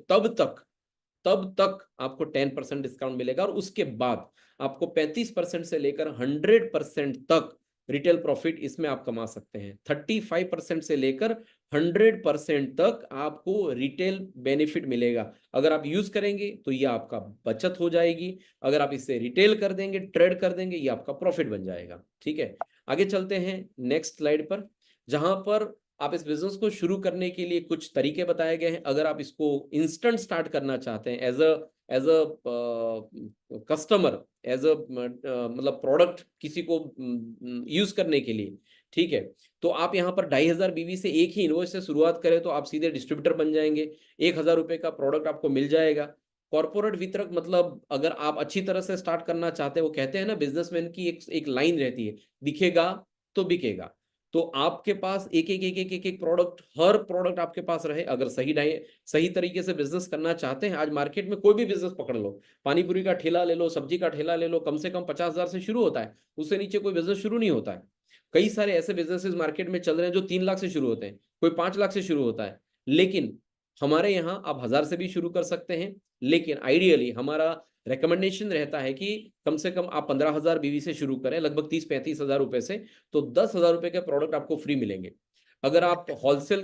तब तक आपको 10% डिस्काउंट मिलेगा, और उसके बाद आपको 35% से लेकर 100% तक रिटेल प्रॉफिट इसमें आप कमा सकते हैं। 35% से लेकर 100% तक आपको रिटेल बेनिफिट मिलेगा। अगर आप यूज करेंगे तो ये आपका बचत हो जाएगी, अगर आप इसे रिटेल कर देंगे, ट्रेड कर देंगे, ये आपका प्रॉफिट बन जाएगा। ठीक है, आगे चलते हैं नेक्स्ट स्लाइड पर, जहां पर आप इस बिजनेस को शुरू करने के लिए कुछ तरीके बताए गए हैं। अगर आप इसको इंस्टेंट स्टार्ट करना चाहते हैं as a customer, as a मतलब प्रोडक्ट किसी को यूज करने के लिए, ठीक है, तो आप यहाँ पर 2500 बीवी से एक ही इनवॉइस से शुरुआत करें तो आप सीधे डिस्ट्रीब्यूटर बन जाएंगे। 1000 रुपए का प्रोडक्ट आपको मिल जाएगा। कॉर्पोरेट वितरक, मतलब अगर आप अच्छी तरह से स्टार्ट करना चाहते हैं, वो कहते हैं ना बिजनेसमैन की एक लाइन रहती है, दिखेगा तो बिकेगा। तो आपके पास एक प्रोडक्ट, हर प्रोडक्ट आपके पास रहे। अगर सही तरीके से बिजनेस करना चाहते हैं, आज मार्केट में कोई भी बिजनेस पकड़ लो, पानी पूरी का ठेला ले लो, सब्जी का ठेला ले लो, कम से कम 50,000 से शुरू होता है, उससे नीचे कोई बिजनेस शुरू नहीं होता है। कई सारे ऐसे बिजनेसेस मार्केट में चल रहे हैं जो 3 लाख से शुरू होते हैं, कोई 5 लाख से शुरू होता है। लेकिन हमारे यहाँ आप 1000 से भी शुरू कर सकते हैं, लेकिन आइडियली हमारा रिकमेंडेशन रहता है कि कम से कम आप 15,000 बीवी से शुरू करें, लगभग 30-35 हजार रुपए से, तो 10,000 रुपए के प्रोडक्ट आपको फ्री मिलेंगे। अगर आप होलसेल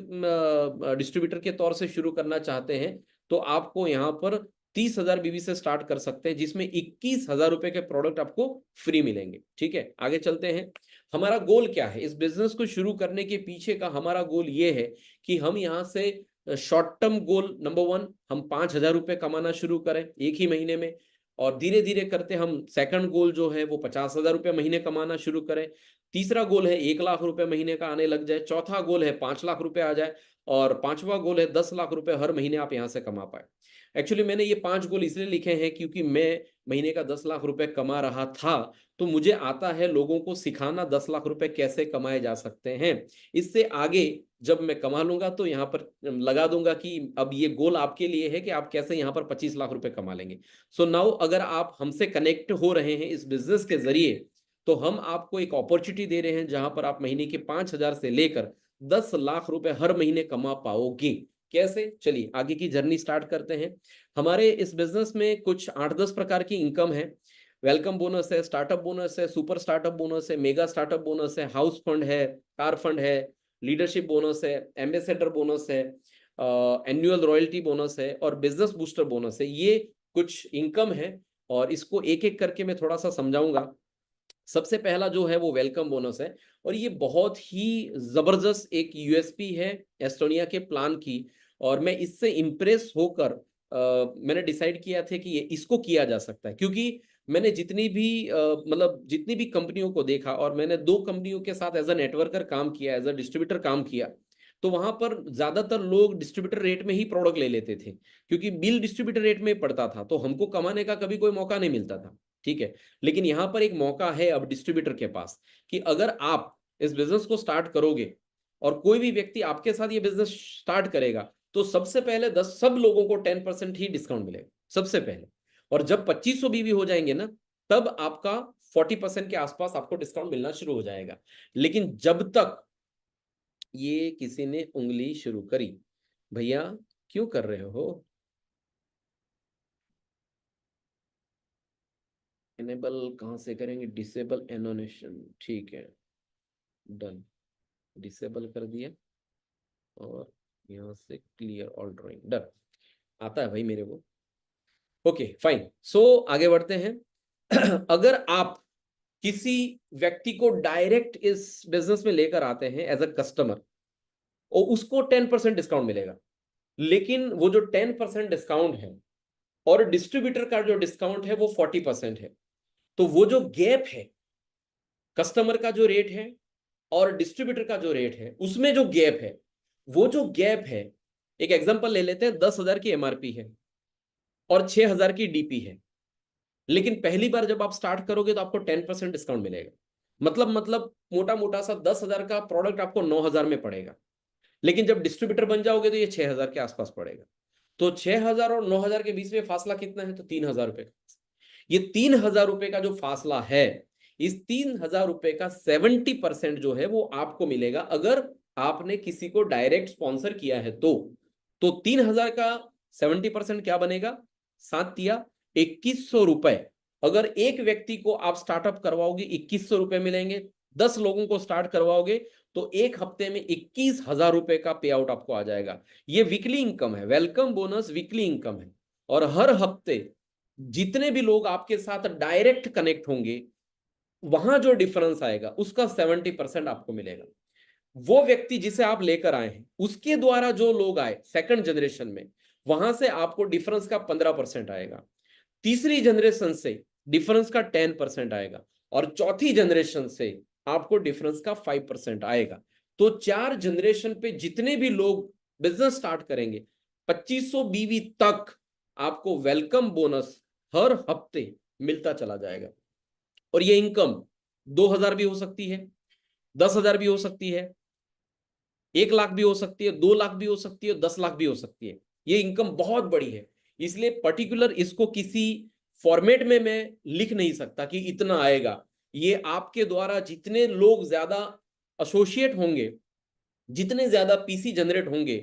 डिस्ट्रीब्यूटर के तौर से शुरू करना चाहते हैं, तो आपको यहाँ पर 30,000 बीवी से स्टार्ट कर सकते हैं, जिसमें 21,000 रुपए के प्रोडक्ट आपको फ्री मिलेंगे। ठीक है, आगे चलते हैं। हमारा गोल क्या है इस बिजनेस को शुरू करने के पीछे का? हमारा गोल ये है कि हम यहाँ से शॉर्ट टर्म गोल नंबर 1, हम 5,000 रुपए कमाना शुरू करें एक ही महीने में, और धीरे धीरे करते हम सेकंड गोल जो है वो 50,000 रुपए महीने कमाना शुरू करें। तीसरा गोल है 1 लाख रुपए महीने का आने लग जाए। चौथा गोल है 5 लाख रुपए आ जाए, और पांचवा गोल है 10 लाख रुपए हर महीने आप यहाँ से कमा पाए। एक्चुअली मैंने ये 5 गोल इसलिए लिखे हैं क्योंकि मैं महीने का 10 लाख रुपए कमा रहा था, तो मुझे आता है लोगों को सिखाना 10 लाख रुपए कैसे कमाए जा सकते हैं। इससे आगे जब मैं कमा लूंगा तो यहाँ पर लगा दूंगा कि अब ये गोल आपके लिए है कि आप कैसे यहाँ पर 25 लाख रुपए कमा लेंगे। सो नाउ अगर आप हमसे कनेक्ट हो रहे हैं इस बिजनेस के जरिए, तो हम आपको एक अपॉर्चुनिटी दे रहे हैं जहां पर आप महीने के 5,000 से लेकर 10 लाख रुपए हर महीने कमा पाओगे। कैसे? चलिए आगे की जर्नी स्टार्ट करते हैं। हमारे इस बिजनेस में कुछ 8-10 प्रकार की इनकम है। वेलकम बोनस है, स्टार्टअप बोनस है, सुपर स्टार्टअप बोनस है, मेगा स्टार्टअप बोनस है, हाउस फंड है, कार फंड है, लीडरशिप बोनस है, एम्बेसडर बोनस है, एनुअल रॉयल्टी बोनस है, और बिजनेस बूस्टर बोनस है। ये कुछ इनकम है, और इसको एक एक करके मैं थोड़ा सा समझाऊंगा। सबसे पहला जो है वो वेलकम बोनस है, और ये बहुत ही जबरदस्त एक यूएसपी है एस्टोनिया के प्लान की, और मैं इससे इंप्रेस होकर मैंने डिसाइड किया था कि ये इसको किया जा सकता है। क्योंकि मैंने जितनी भी मतलब जितनी भी कंपनियों को देखा, और मैंने 2 कंपनियों के साथ एज अ नेटवर्कर काम किया, एज अ डिस्ट्रीब्यूटर काम किया, तो वहां पर ज्यादातर लोग डिस्ट्रीब्यूटर रेट में ही प्रोडक्ट ले लेते थे, क्योंकि बिल डिस्ट्रीब्यूटर रेट में पड़ता था, तो हमको कमाने का कभी कोई मौका नहीं मिलता था। ठीक है, लेकिन यहाँ पर एक मौका है अब डिस्ट्रीब्यूटर के पास कि अगर आप इस बिजनेस को स्टार्ट करोगे और कोई भी व्यक्ति आपके साथ ये बिजनेस स्टार्ट करेगा, तो सबसे पहले 10 सब लोगों को 10% ही डिस्काउंट मिलेगा सबसे पहले। और जब 2500 बीवी हो जाएंगे ना, तब आपका 40% के आसपास आपको डिस्काउंट मिलना शुरू हो जाएगा। लेकिन जब तक ये किसी ने उंगली शुरू करी, भैया क्यों कर रहे हो? इनेबल कहां से करेंगे? डिसेबल एनोनेशन, ठीक है, डन, डिसेबल कर दिया, और यहाँ से क्लियर ऑल ड्राइंग, डन। आता है भाई मेरे को। ओके फाइन, सो आगे बढ़ते हैं। अगर आप किसी व्यक्ति को डायरेक्ट इस बिजनेस में लेकर आते हैं एज अ कस्टमर, और उसको 10% डिस्काउंट मिलेगा, लेकिन वो जो 10% डिस्काउंट है और डिस्ट्रीब्यूटर का जो डिस्काउंट है वो 40% है। तो वो जो गैप है, कस्टमर का जो रेट है और डिस्ट्रीब्यूटर का जो रेट है, उसमें जो गैप है, वो जो गैप है, एक एग्जांपल ले लेते हैं, 10,000 की एमआरपी है और 6,000 की डीपी है, लेकिन पहली बार जब आप स्टार्ट करोगे तो आपको 10% डिस्काउंट मिलेगा। मतलब मोटा मोटा सा 10,000 का प्रोडक्ट आपको 9,000 में पड़ेगा, लेकिन जब डिस्ट्रीब्यूटर बन जाओगे तो ये 6,000 के आसपास पड़ेगा। तो 6,000 और 9,000 के बीच में फासला कितना है? तो 3,000 रुपए का। ये 3,000 रुपए का जो फासला है, इस 3,000 रुपए का 70% जो है वो आपको मिलेगा अगर आपने किसी को डायरेक्ट स्पॉन्सर किया है तो 3,000 का 70% क्या बनेगा? 7 या 2,100 रुपए। अगर एक व्यक्ति को आप स्टार्टअप करवाओगे 2,100 रुपए मिलेंगे, 10 लोगों को स्टार्ट करवाओगे तो एक हफ्ते में 21,000 रुपए का पे आउट आपको आ जाएगा। ये वीकली इनकम है, वेलकम बोनस वीकली इनकम है, और हर हफ्ते जितने भी लोग आपके साथ डायरेक्ट कनेक्ट होंगे, वहां जो डिफरेंस आएगा उसका 70% आपको मिलेगा। वो व्यक्ति जिसे आप लेकर आए हैं, उसके द्वारा जो लोग आए सेकंड जनरेशन में, वहां से आपको डिफरेंस का 15% आएगा। तीसरी जनरेशन से डिफरेंस का 10% आएगा, और चौथी जनरेशन से आपको डिफरेंस का 5% आएगा। तो 4 जनरेशन पे जितने भी लोग बिजनेस स्टार्ट करेंगे, 2500 बीवी तक आपको वेलकम बोनस हर हफ्ते मिलता चला जाएगा। और ये इनकम 2,000 भी हो सकती है, 10,000 भी हो सकती है, 1 लाख भी हो सकती है, 2 लाख भी हो सकती है, 10 लाख भी हो सकती है। ये इनकम बहुत बड़ी है, इसलिए पर्टिकुलर इसको किसी फॉर्मेट में मैं लिख नहीं सकता कि इतना आएगा। ये आपके द्वारा जितने लोग ज्यादा एसोसिएट होंगे, जितने ज्यादा पीसी जनरेट होंगे,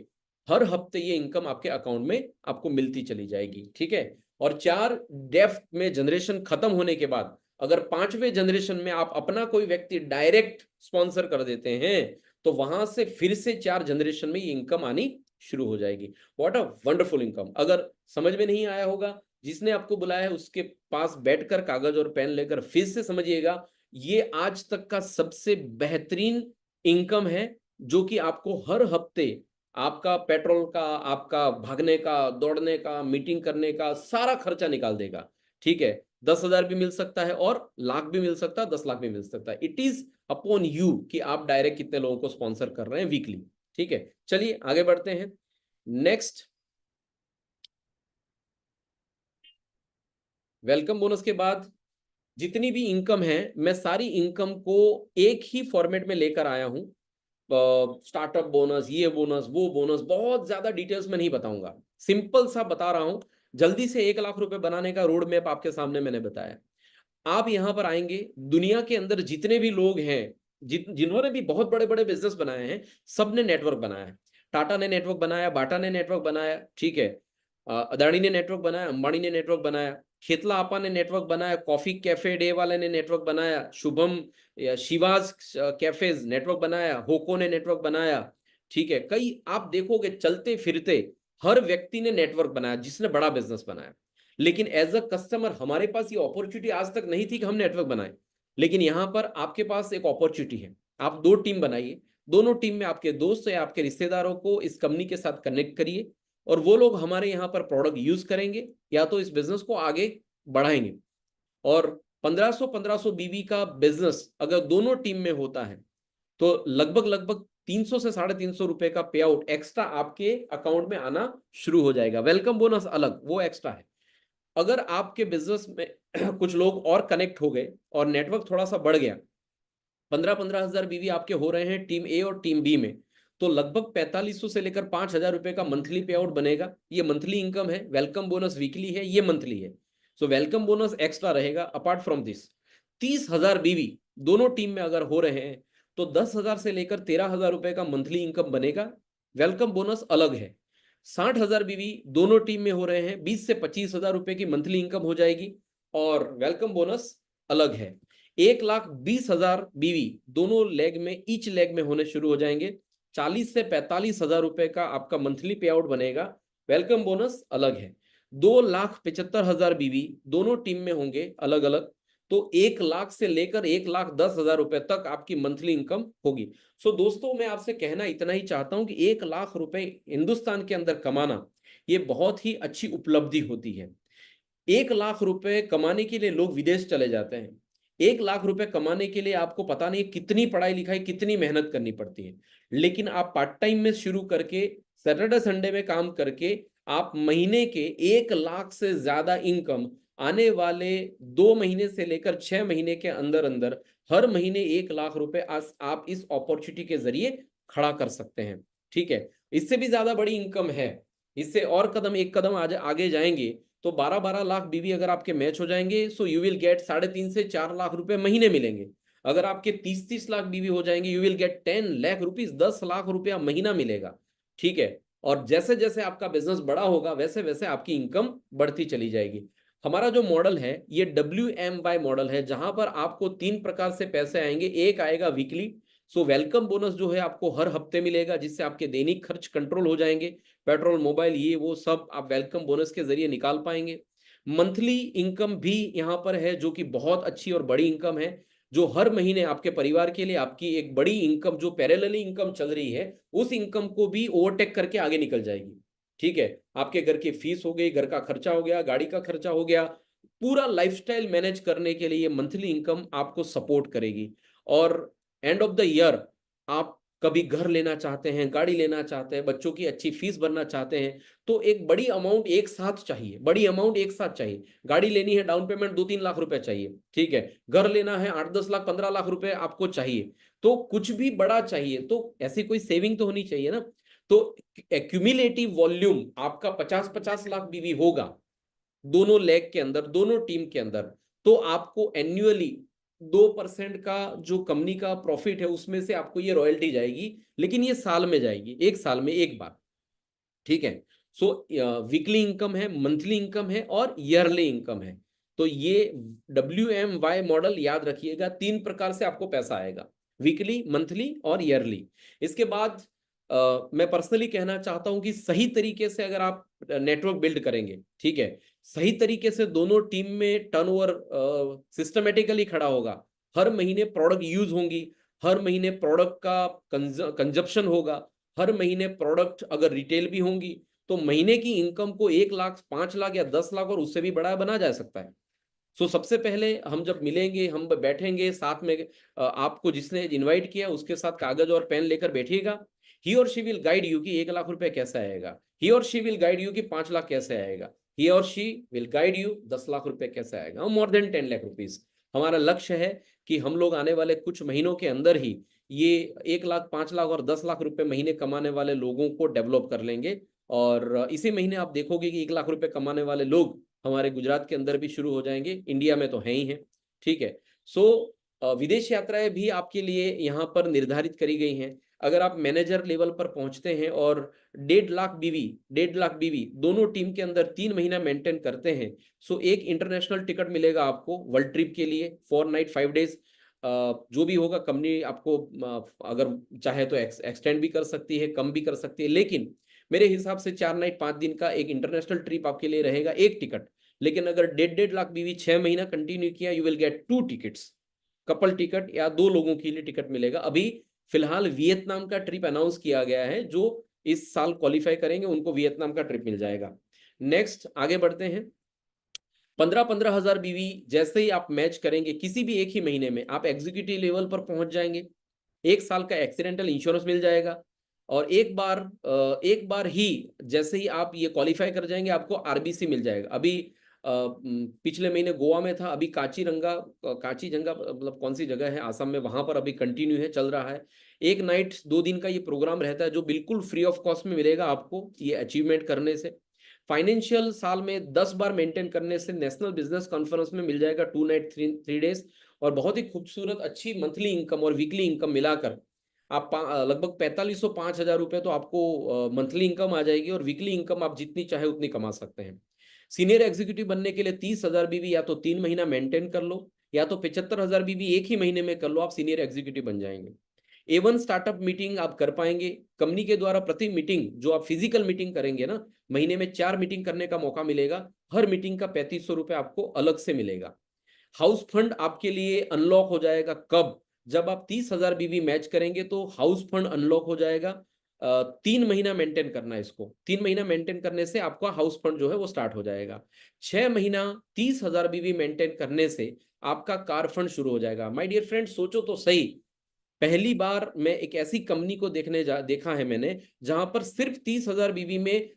हर हफ्ते ये इनकम आपके अकाउंट में आपको मिलती चली जाएगी। ठीक है। और 4 डेफ में जनरेशन खत्म होने के बाद अगर 5वें जनरेशन में आप अपना कोई व्यक्ति डायरेक्ट स्पॉन्सर कर देते हैं, तो वहां से फिर से 4 जनरेशन में ये इनकम आनी शुरू हो जाएगी। What a wonderful income. अगर समझ में नहीं आया होगा, जिसने आपको बुलाया है उसके पास बैठकर कागज और पेन लेकर फिर से समझिएगा। ये आज तक का सबसे बेहतरीन इनकम है, जो कि आपको हर हफ्ते आपका पेट्रोल का, आपका भागने का, दौड़ने का, मीटिंग करने का सारा खर्चा निकाल देगा। ठीक है। 10,000 भी मिल सकता है और लाख भी मिल सकता है, 10 लाख भी मिल सकता है। इट इज अपॉन यू कि आप डायरेक्ट कितने लोगों को स्पॉन्सर कर रहे हैं वीकली। ठीक है, चलिए आगे बढ़ते हैं। नेक्स्ट, वेलकम बोनस के बाद जितनी भी इनकम है, मैं सारी इनकम को एक ही फॉर्मेट में लेकर आया हूं। स्टार्टअप बोनस, ये बोनस, वो बोनस, बहुत ज्यादा डिटेल्स में नहीं बताऊंगा, सिंपल सा बता रहा हूं। जल्दी से 1 लाख रुपए बनाने का रोड मैप आपके सामने मैंने बताया। आप यहां पर आएंगे, दुनिया के अंदर जितने भी लोग हैं, जिन्होंने भी बहुत बड़े बड़े बिजनेस बनाए हैं, सबने नेटवर्क बनाया है। टाटा ने नेटवर्क बनाया, बाटा ने नेटवर्क बनाया, ठीक है, अदानी ने नेटवर्क बनाया, अंबानी ने नेटवर्क बनाया, खेतला आपा ने नेटवर्क बनाया, कॉफी कैफे डे वाले ने नेटवर्क बनाया, शुभम या शिवाज कैफेज नेटवर्क बनाया, होको ने नेटवर्क बनाया। ठीक है, कई आप देखोगे चलते फिरते हर व्यक्ति ने नेटवर्क बनाया जिसने बड़ा बिजनेस बनाया। लेकिन एज अ कस्टमर हमारे पास ये अपॉर्चुनिटी आज तक नहीं थी कि हम नेटवर्क बनाए। लेकिन यहां पर आपके पास एक अपॉर्चुनिटी है। आप 2 टीम बनाइए, दोनों टीम में आपके दोस्त या आपके रिश्तेदारों को इस कंपनी के साथ कनेक्ट करिए, और वो लोग हमारे यहाँ पर प्रोडक्ट यूज करेंगे या तो इस बिजनेस को आगे बढ़ाएंगे। और 1500 बीबी का बिजनेस अगर दोनों टीम में होता है, तो लगभग लगभग 300 से 350 रुपए का पे आउट एक्स्ट्रा आपके अकाउंट में आना शुरू हो जाएगा। वेलकम बोनस अलग, वो एक्स्ट्रा है। अगर आपके बिजनेस में कुछ लोग और कनेक्ट हो गए और नेटवर्क थोड़ा सा बढ़ गया, 15-15 हजार बीवी आपके हो रहे हैं टीम ए और टीम बी में, तो लगभग 4500 से लेकर 5,000 रुपए का मंथली पे आउट बनेगा। ये मंथली इनकम है। वेलकम बोनस वीकली है, ये मंथली है। सो वेलकम बोनस एक्स्ट्रा रहेगा अपार्ट फ्रॉम दिस। 30,000 बीवी दोनों टीम में अगर हो रहे हैं, तो 10,000 से लेकर 13,000 रुपए का मंथली इनकम बनेगा। वेलकम बोनस अलग है। 60,000 बीवी दोनों टीम में हो रहे हैं, 20 से 25,000 रुपए की मंथली इनकम हो जाएगी, और वेलकम बोनस अलग है। 1,20,000 बीवी दोनों लेग में, ईच लेग में होने शुरू हो जाएंगे। 40 से 45,000 रुपए का आपका मंथली पे आउट बनेगा। वेलकम बोनस अलग है। 2,75,000 बीवी दोनों टीम में होंगे अलग अलग, तो 1 लाख से लेकर 1,10,000 रुपए तक आपकी मंथली इनकम होगी। सो दोस्तों, मैं आपसे कहना इतना ही चाहता हूं कि 1 लाख रुपए हिंदुस्तान के अंदर कमाना ये बहुत ही अच्छी उपलब्धि होती है। 1 लाख रुपए कमाने के लिए लोग विदेश चले जाते हैं। 1 लाख रुपए कमाने के लिए आपको पता नहीं कितनी पढ़ाई लिखाई, कितनी मेहनत करनी पड़ती है। लेकिन आप पार्ट टाइम में शुरू करके, सैटरडे संडे में काम करके, आप महीने के 1 लाख से ज्यादा इनकम आने वाले 2 महीने से लेकर 6 महीने के अंदर अंदर हर महीने 1 लाख रुपए आप इस अपॉर्चुनिटी के जरिए खड़ा कर सकते हैं। ठीक है, इससे भी ज्यादा बड़ी इनकम है। इससे और कदम, एक कदम आगे जाएंगे तो 12-12 लाख बीवी अगर आपके मैच हो जाएंगे, सो यू विल गेट 3.5 से 4 लाख रुपए महीने मिलेंगे। अगर आपके 30-30 लाख बीवी हो जाएंगे, you will get 10 lakh rupees, 10 lakh रुपया महीना मिलेगा। ठीक है, और जैसे जैसे आपका बिजनेस बड़ा होगा वैसे वैसे आपकी इनकम बढ़ती चली जाएगी। हमारा जो मॉडल है ये WMY मॉडल है, जहां पर आपको 3 प्रकार से पैसे आएंगे। एक आएगा वीकली, सो वेलकम बोनस जो है आपको हर हफ्ते मिलेगा, जिससे आपके दैनिक खर्च कंट्रोल हो जाएंगे। पेट्रोल, मोबाइल, ये वो सब आप वेलकम बोनस के जरिए निकाल पाएंगे। मंथली इनकम भी यहाँ पर है, जो कि बहुत अच्छी और बड़ी इनकम है, जो हर महीने आपके परिवार के लिए आपकी एक बड़ी इनकम, जो पैरेलली इनकम चल रही है, उस इनकम को भी ओवरटेक करके आगे निकल जाएगी। ठीक है, आपके घर की फीस हो गई, घर का खर्चा हो गया, गाड़ी का खर्चा हो गया, पूरा लाइफस्टाइल मैनेज करने के लिए मंथली इनकम आपको सपोर्ट करेगी। और एंड ऑफ द ईयर आप कभी घर लेना चाहते हैं, गाड़ी लेना चाहते हैं, बच्चों की अच्छी फीस भरना चाहते हैं, तो एक बड़ी अमाउंट एक साथ चाहिए, बड़ी अमाउंट एक साथ चाहिए। गाड़ी लेनी है, डाउन पेमेंट 2-3 लाख रुपए चाहिए, ठीक है। घर लेना है 8-10 लाख 15 लाख रुपए आपको चाहिए। तो कुछ भी बड़ा चाहिए तो ऐसी कोई सेविंग तो होनी चाहिए ना। तो एक्यूमुलेटिव वॉल्यूम आपका 50-50 लाख बीवी होगा दोनों लेग के अंदर, दोनों टीम के अंदर, तो आपको एन्युअली 2% का जो कंपनी का प्रॉफिट है उसमें से आपको ये रॉयल्टी जाएगी, लेकिन ये साल में जाएगी, एक साल में एक बार, ठीक है। सो वीकली इनकम है, मंथली इनकम है और ईयरली इनकम है। तो ये WMY मॉडल याद रखिएगा, 3 प्रकार से आपको पैसा आएगा, वीकली, मंथली और ईयरली। इसके बाद मैं पर्सनली कहना चाहता हूं कि सही तरीके से अगर आप नेटवर्क बिल्ड करेंगे, ठीक है, सही तरीके से दोनों टीम में टर्नओवर सिस्टमेटिकली खड़ा होगा, हर महीने प्रोडक्ट यूज होंगी, हर महीने प्रोडक्ट का कंजप्शन होगा, हर महीने प्रोडक्ट अगर रिटेल भी होंगी, तो महीने की इनकम को 1 लाख, 5 लाख या 10 लाख और उससे भी बड़ा बना जा सकता है। सो सबसे पहले हम जब मिलेंगे, हम बैठेंगे साथ में, आपको जिसने इनवाइट किया उसके साथ कागज और पेन लेकर बैठिएगा। ही और शी विल गाइड यू कि 1 लाख रुपए कैसे आएगा, ही और शी विल गाइड यू कि 5 लाख कैसे आएगा, ही और she will guide you 10 lakh रुपए कैसे आएगा, मोर देन 10 लाख रुपीज। हमारा लक्ष्य है कि हम लोग आने वाले कुछ महीनों के अंदर ही ये 1 लाख, 5 लाख और 10 लाख रुपए महीने कमाने वाले लोगों को डेवलप कर लेंगे। और इसी महीने आप देखोगे कि 1 लाख रुपए कमाने वाले लोग हमारे गुजरात के अंदर भी शुरू हो जाएंगे, इंडिया में तो है ही है, ठीक है। सो विदेश यात्राएं भी आपके लिए यहाँ पर निर्धारित करी गई हैं। अगर आप मैनेजर लेवल पर पहुंचते हैं और 1.5 लाख बीवी दोनों टीम के अंदर 3 महीना मेंटेन करते हैं, सो एक इंटरनेशनल टिकट मिलेगा आपको वर्ल्ड ट्रिप के लिए, 4 नाइट 5 डेज। जो भी होगा कंपनी आपको अगर चाहे तो एक्सटेंड भी कर सकती है, कम भी कर सकती है, लेकिन मेरे हिसाब से 4 नाइट 5 दिन का एक इंटरनेशनल ट्रिप आपके लिए रहेगा, एक टिकट। लेकिन अगर 1.5 लाख बीवी 6 महीना कंटिन्यू किया, you will get 2 tickets, couple ticket या 2 लोगों के लिए टिकट मिलेगा। अभी फिलहाल वियतनाम का ट्रिप अनाउंस किया गया है, जो इस साल क्वालिफाई करेंगे उनको वियतनाम का ट्रिप मिल जाएगा। नेक्स्ट आगे बढ़ते हैं। 15-15 हजार बीवी जैसे ही आप मैच करेंगे किसी भी एक ही महीने में, आप एग्जीक्यूटिव लेवल पर पहुंच जाएंगे, 1 साल का एक्सीडेंटल इंश्योरेंस मिल जाएगा। और एक बार ही जैसे ही आप ये क्वालिफाई कर जाएंगे, आपको आरबीसी मिल जाएगा। अभी पिछले महीने गोवा में था, अभी काचीजंगा मतलब कौन सी जगह है आसाम में, वहां पर अभी कंटिन्यू है, चल रहा है। 1 नाइट 2 दिन का ये प्रोग्राम रहता है, जो बिल्कुल फ्री ऑफ कॉस्ट में मिलेगा आपको ये अचीवमेंट करने से। फाइनेंशियल साल में 10 बार मेंटेन करने से नेशनल बिजनेस कॉन्फ्रेंस में मिल जाएगा 2 नाइट 3 डेज। और बहुत ही खूबसूरत अच्छी मंथली इनकम और वीकली इनकम मिलाकर आप लगभग 4505 हजार रुपए तो आपको मंथली इनकम आ जाएगी, और वीकली इनकम आप जितनी चाहे उतनी कमा सकते हैं। सीनियर एग्जीक्यूटिव बनने के लिए 30 हजार बीवी या तो 3 महीना मेंटेन कर लो, या तो 75 हजार बीवी एक ही महीने में कर लो, आप सीनियर एग्जीक्यूटिव बन जाएंगे। A1 स्टार्टअप मीटिंग आप कर पाएंगे कंपनी के द्वारा। प्रति मीटिंग जो आप फिजिकल मीटिंग करेंगे ना, महीने में 4 मीटिंग करने का मौका मिलेगा, हर मीटिंग का 3500 रुपए आपको अलग से मिलेगा। हाउस फंड आपके लिए अनलॉक हो जाएगा कब? जब आप 30 हजार बीवी मैच करेंगे तो हाउस फंड अनलॉक हो जाएगा। 3 महीना मेंटेन करना है इसको, 3 महीना मेंटेन करने से आपका हाउस फंड जो है वो स्टार्ट हो जाएगा। 6 महीना 30 हजार बीवी मेंटेन करने से आपका कार फंड शुरू हो जाएगा। माय डियर फ्रेंड, सोचो तो सही, पहली बार मैं एक ऐसी कंपनी को देखा है मैंने, जहां पर सिर्फ 30 हजार बीवी में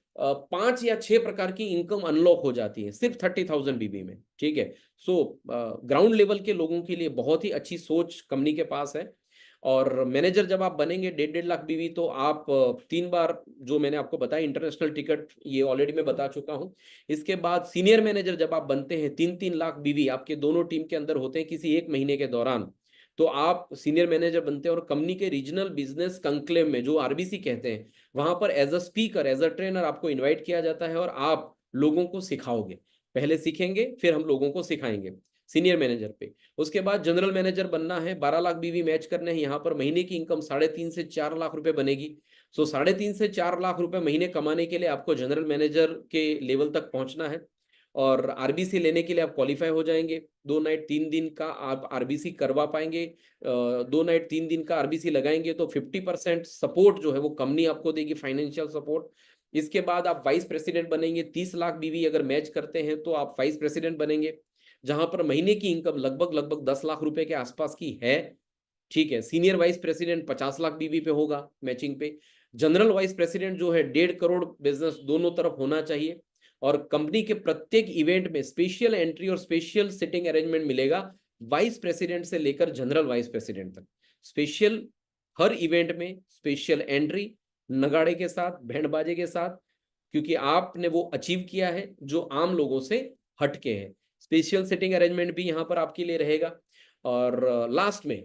5 या 6 प्रकार की इनकम अनलॉक हो जाती है, सिर्फ 30,000 बीवी में, ठीक है। सो ग्राउंड लेवल के लोगों के लिए बहुत ही अच्छी सोच कंपनी के पास है। और मैनेजर जब आप बनेंगे 1.5 लाख बीवी, तो आप 3 बार जो मैंने आपको बताया इंटरनेशनल टिकट, ये ऑलरेडी मैं बता चुका हूं। इसके बाद सीनियर मैनेजर जब आप बनते हैं, 3-3 लाख बीवी आपके दोनों टीम के अंदर होते हैं किसी एक महीने के दौरान, तो आप सीनियर मैनेजर बनते हैं। और कंपनी के रीजनल बिजनेस कंक्लेव में, जो आरबीसी कहते हैं, वहां पर as a speaker, as a trainer आपको इनवाइट किया जाता है, और आप लोगों को सिखाओगे। पहले सीखेंगे, फिर हम लोगों को सिखाएंगे सीनियर मैनेजर पे। उसके बाद जनरल मैनेजर बनना है, 12 लाख बीवी मैच करने हैं, यहाँ पर महीने की इनकम 3.5 से 4 लाख रुपए बनेगी। सो 3.5 से 4 लाख रुपए महीने कमाने के लिए आपको जनरल मैनेजर के लेवल तक पहुंचना है। और आरबीसी लेने के लिए आप क्वालिफाई हो जाएंगे। 2 नाइट 3 दिन का आप आरबीसी करवा पाएंगे। 2 नाइट 3 दिन का आरबीसी लगाएंगे तो 50% सपोर्ट जो है वो कंपनी आपको देगी, फाइनेंशियल सपोर्ट। इसके बाद आप वाइस प्रेसिडेंट बनेंगे। 30 लाख बीवी अगर मैच करते हैं तो आप वाइस प्रेसिडेंट बनेंगे, जहां पर महीने की इनकम लगभग लगभग 10 लाख रुपए के आसपास की है। ठीक है। सीनियर वाइस प्रेसिडेंट 50 लाख बीवी पे होगा मैचिंग पे। जनरल वाइस प्रेसिडेंट जो है 1.5 करोड़ बिजनेस दोनों तरफ होना चाहिए। और कंपनी के प्रत्येक इवेंट में स्पेशल एंट्री और स्पेशल सिटिंग अरेंजमेंट मिलेगा, वाइस प्रेसिडेंट से लेकर जनरल वाइस प्रेसिडेंट तक। स्पेशल हर इवेंट में स्पेशल एंट्री, नगाड़े के साथ, बैंड बाजे के साथ, क्योंकि आपने वो अचीव किया है जो आम लोगों से हटके है। स्पेशल सिटिंग अरेंजमेंट भी यहाँ पर आपके लिए रहेगा। और लास्ट में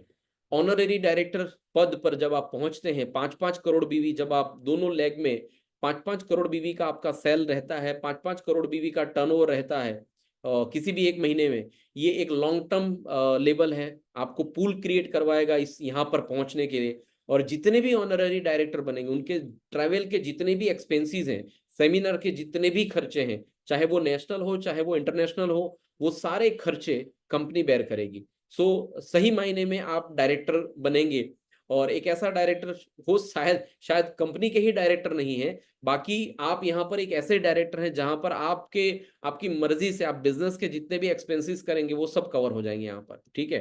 ऑनररी डायरेक्टर पद पर जब आप पहुंचते हैं, 5-5 करोड़ बीवी, जब आप दोनों लेग में 5-5 करोड़ बीवी का आपका सेल रहता है, 5-5 करोड़ बीवी का टर्नओवर रहता है किसी भी एक महीने में, ये एक लॉन्ग टर्म लेवल है, आपको पूल क्रिएट करवाएगा इस यहाँ पर पहुंचने के लिए। और जितने भी ऑनररी डायरेक्टर बनेंगे उनके ट्रैवल के जितने भी एक्सपेंसेस हैं, सेमिनार के जितने भी खर्चे हैं, चाहे वो नेशनल हो चाहे वो इंटरनेशनल हो, वो सारे खर्चे कंपनी बेयर करेगी। सो सही मायने में आप डायरेक्टर बनेंगे। और एक ऐसा डायरेक्टर हो, शायद शायद कंपनी के ही डायरेक्टर नहीं है, बाकी आप यहाँ पर एक ऐसे डायरेक्टर हैं जहां पर आपकी मर्जी से आप बिजनेस के जितने भी एक्सपेंसेस करेंगे वो सब कवर हो जाएंगे यहाँ पर। ठीक है।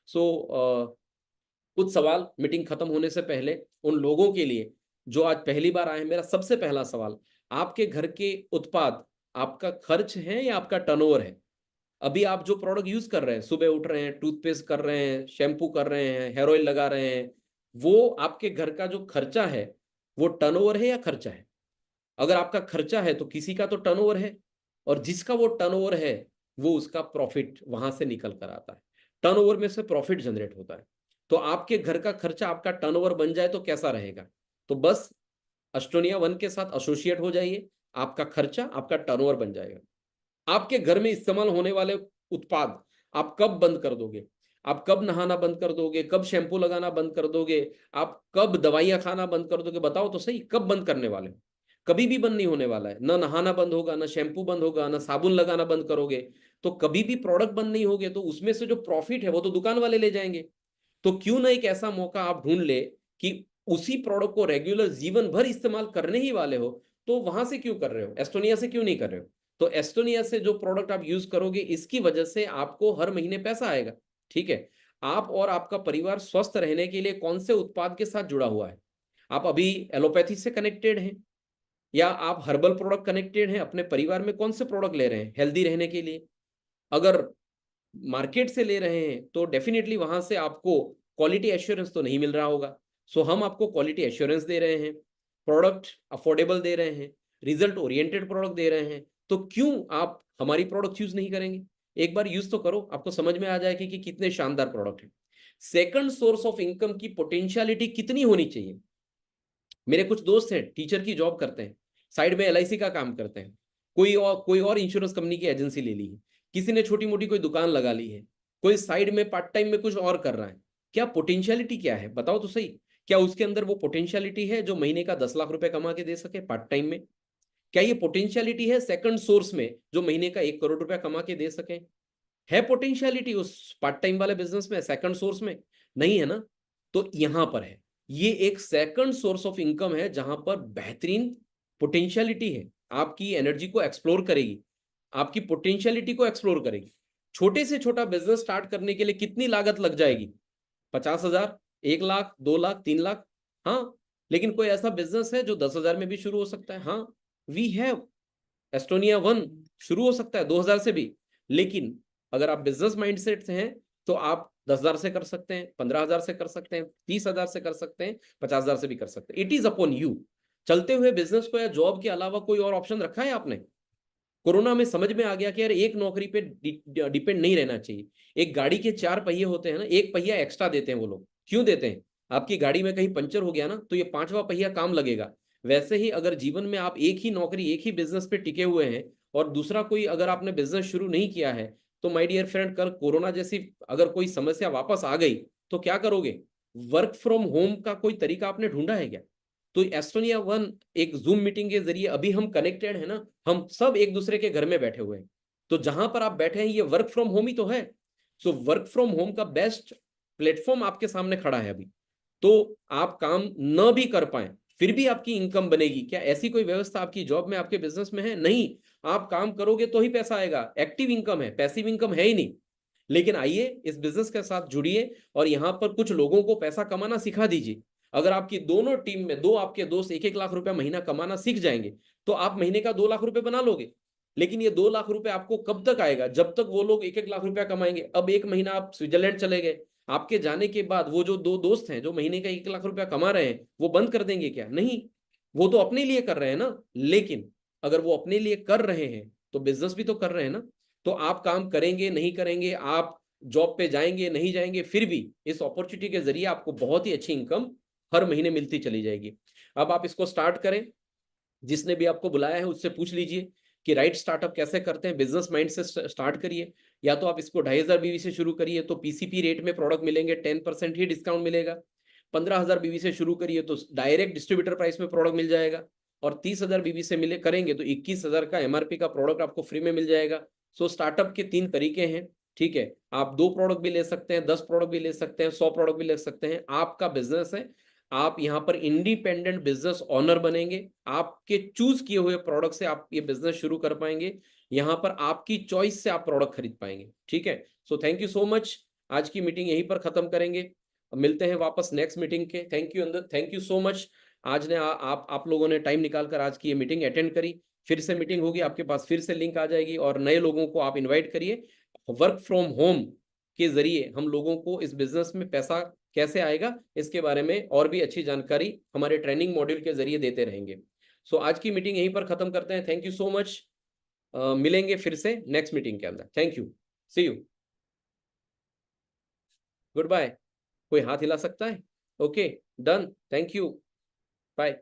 सो कुछ सवाल मीटिंग खत्म होने से पहले उन लोगों के लिए जो आज पहली बार आए हैं। मेरा सबसे पहला सवाल, आपके घर के उत्पाद आपका खर्च है या आपका टर्नओवर है? अभी आप जो प्रोडक्ट यूज कर रहे हैं, सुबह उठ रहे हैं, टूथपेस्ट कर रहे हैं, शैम्पू कर रहे हैं, हेयर ऑयल लगा रहे हैं, वो आपके घर का जो खर्चा है वो टर्नओवर है या खर्चा है? अगर आपका खर्चा है तो किसी का तो टर्नओवर है, और जिसका वो टर्नओवर है वो उसका प्रॉफिट वहां से निकल कर आता है। टर्नओवर में से प्रॉफिट जनरेट होता है। तो आपके घर का खर्चा आपका टर्नओवर बन जाए तो कैसा रहेगा? तो बस एस्टोनिया वन के साथ एसोसिएट हो जाइए, आपका खर्चा आपका टर्नओवर बन जाएगा। आपके घर में इस्तेमाल होने वाले उत्पाद आप कब बंद कर दोगे? आप कब नहाना बंद कर दोगे? कब शैम्पू लगाना बंद कर दोगे? आप कब दवाइयां खाना बंद कर दोगे? बताओ तो सही, कब बंद करने वाले हो? कभी भी बंद नहीं होने वाला है। ना नहाना बंद होगा, ना शैम्पू बंद होगा, ना साबुन लगाना बंद करोगे तो कभी भी प्रोडक्ट बंद नहीं होगे, तो उसमें से जो प्रॉफिट है वो तो दुकान वाले ले जाएंगे। तो क्यों ना एक ऐसा मौका आप ढूंढ ले कि उसी प्रोडक्ट को रेगुलर जीवन भर इस्तेमाल करने ही वाले हो, तो वहां से क्यों कर रहे हो? एस्टोनिया से क्यों नहीं कर रहे हो? तो एस्टोनिया से जो प्रोडक्ट आप यूज करोगे इसकी वजह से आपको हर महीने पैसा आएगा। ठीक है। आप और आपका परिवार स्वस्थ रहने के लिए कौन से उत्पाद के साथ जुड़ा हुआ है? आप अभी एलोपैथी से कनेक्टेड हैं या आप हर्बल प्रोडक्ट कनेक्टेड हैं? अपने परिवार में कौन से प्रोडक्ट ले रहे हैं हेल्दी रहने के लिए? अगर मार्केट से ले रहे हैं तो डेफिनेटली वहां से आपको क्वालिटी एश्योरेंस तो नहीं मिल रहा होगा। सो हम आपको क्वालिटी एश्योरेंस दे रहे हैं, प्रोडक्ट अफोर्डेबल दे रहे हैं, रिजल्ट ओरिएंटेड प्रोडक्ट दे रहे हैं, तो क्यों आप हमारी प्रोडक्ट यूज नहीं करेंगे? एक बार यूज तो करो, आपको समझ में आ जाएगा कि कितने शानदार प्रोडक्ट है। सेकंड सोर्स ऑफ इनकम की पोटेंशियलिटी कितनी होनी चाहिए? मेरे कुछ दोस्त हैं टीचर की जॉब करते हैं, साइड में एलआईसी का काम करते हैं, कोई और इंश्योरेंस कंपनी की एजेंसी ले ली है, किसी ने छोटी मोटी कोई दुकान लगा ली है, कोई साइड में पार्ट टाइम में कुछ और कर रहा है। क्या पोटेंशियलिटी क्या है? बताओ तो सही। क्या उसके अंदर वो पोटेंशियलिटी है जो महीने का 10 लाख रुपए कमा के दे सके पार्ट टाइम में? क्या ये पोटेंशियलिटी है सेकंड सोर्स में जो महीने का 1 करोड़ रुपया कमा के दे सके? है पोटेंशियलिटी उस पार्ट टाइम वाले बिजनेस में, सेकंड सोर्स में? नहीं है ना। तो यहां पर है, ये एक सेकंड सोर्स ऑफ इनकम है जहां पर बेहतरीन पोटेंशियलिटी है, आपकी एनर्जी को एक्सप्लोर करेगी, आपकी पोटेंशियलिटी को एक्सप्लोर करेगी। छोटे से छोटा बिजनेस स्टार्ट करने के लिए कितनी लागत लग जाएगी? 50,000, 1 लाख, 2 लाख, 3 लाख? हाँ। लेकिन कोई ऐसा बिजनेस है जो 10,000 में भी शुरू हो सकता है? हाँ, वी हैव एस्टोनिया वन शुरू हो सकता है 2,000 से भी। लेकिन अगर आप बिजनेस माइंडसेट से हैं तो आप 10,000 से कर सकते हैं, 15,000 से कर सकते हैं, 30,000 से कर सकते हैं, 50,000 से भी कर सकते हैं। It is upon you. चलते हुए बिजनेस को या जॉब के अलावा कोई और ऑप्शन रखा है आपने? कोरोना में समझ में आ गया कि यार एक नौकरी पे डिपेंड नहीं रहना चाहिए। एक गाड़ी के 4 पहिए होते हैं ना, एक पहिया एक्स्ट्रा देते हैं वो लोग। क्यों देते हैं? आपकी गाड़ी में कहीं पंचर हो गया ना तो ये 5वां पहिया काम लगेगा। वैसे ही अगर जीवन में आप एक ही नौकरी, एक ही बिजनेस पे टिके हुए हैं और दूसरा कोई अगर आपने बिजनेस शुरू नहीं किया है, तो माय डियर फ्रेंड, कल कोरोना जैसी अगर कोई समस्या वापस आ गई तो क्या करोगे? वर्क फ्रॉम होम का कोई तरीका आपने ढूंढा है क्या? तो एस्टोनिया वन एक जूम मीटिंग के जरिए अभी हम कनेक्टेड है ना, हम सब एक दूसरे के घर में बैठे हुए हैं। तो जहां पर आप बैठे हैं ये वर्क फ्रॉम होम ही तो है। सो वर्क फ्रॉम होम का बेस्ट प्लेटफॉर्म आपके सामने खड़ा है अभी। तो आप काम न भी कर पाए फिर भी आपकी इनकम बनेगी क्या? ऐसी कोई व्यवस्था आपकी जॉब में, आपके बिजनेस में है? नहीं। आप काम करोगे तो ही पैसा आएगा। एक्टिव इनकम है, पैसिव इनकम है ही नहीं। लेकिन आइए इस बिजनेस के साथ जुड़िए और यहाँ पर कुछ लोगों को पैसा कमाना सिखा दीजिए। अगर आपकी दोनों टीम में दो आपके दोस्त 1-1 लाख रुपया महीना कमाना सीख जाएंगे तो आप महीने का 2 लाख रुपए बना लोगे। लेकिन ये 2 लाख रुपए आपको कब तक आएगा? जब तक वो लोग 1-1 लाख रुपया कमाएंगे। अब एक महीना आप स्विट्जरलैंड चले गए, आपके जाने के बाद वो जो दो दोस्त हैं जो महीने का 1 लाख रुपया कमा रहे हैं वो बंद कर देंगे क्या? नहीं, वो तो अपने लिए कर रहे हैं ना। लेकिन अगर वो अपने लिए कर रहे हैं तो बिजनेस भी तो कर रहे हैं ना। तो आप काम करेंगे नहीं करेंगे, आप जॉब पे जाएंगे नहीं जाएंगे, फिर भी इस अपॉर्चुनिटी के जरिए आपको बहुत ही अच्छी इनकम हर महीने मिलती चली जाएगी। अब आप इसको स्टार्ट करें, जिसने भी आपको बुलाया है उससे पूछ लीजिए कि राइट स्टार्टअप कैसे करते हैं, बिजनेस माइंड से स्टार्ट करिए। या तो आप इसको 2,500 बीवी से शुरू करिए तो पीसीपी रेट में प्रोडक्ट मिलेंगे, 10% ही डिस्काउंट मिलेगा। 15,000 बीवी से शुरू करिए तो डायरेक्ट डिस्ट्रीब्यूटर प्राइस में प्रोडक्ट मिल जाएगा। और 30,000 बीवी से मिले करेंगे तो 21,000 का एमआरपी का प्रोडक्ट आपको फ्री में मिल जाएगा। सो स्टार्टअप के 3 तरीके हैं, ठीक है। आप 2 प्रोडक्ट भी ले सकते हैं, 10 प्रोडक्ट भी ले सकते हैं, 100 प्रोडक्ट भी ले सकते हैं, आपका बिजनेस है। आप यहाँ पर इंडिपेंडेंट बिजनेस ओनर बनेंगे, आपके चूज किए हुए प्रोडक्ट से आप ये बिजनेस शुरू कर पाएंगे। यहाँ पर आपकी चॉइस से आप प्रोडक्ट खरीद पाएंगे, ठीक है। So thank you so much. आज की मीटिंग यहीं पर खत्म करेंगे, मिलते हैं वापस नेक्स्ट मीटिंग के। थैंक यू अंदर, थैंक यू सो मच। आज ने आप लोगों ने टाइम निकालकर आज की ये मीटिंग अटेंड करी। फिर से मीटिंग होगी, आपके पास फिर से लिंक आ जाएगी और नए लोगों को आप इनवाइट करिए। वर्क फ्रॉम होम के जरिए हम लोगों को इस बिजनेस में पैसा कैसे आएगा इसके बारे में और भी अच्छी जानकारी हमारे ट्रेनिंग मॉड्यूल के जरिए देते रहेंगे। सो आज की मीटिंग यहीं पर खत्म करते हैं। Thank you so much. मिलेंगे फिर से नेक्स्ट मीटिंग के अंदर। Thank you, see you, goodbye. कोई हाथ हिला सकता है? Okay, done, thank you, bye.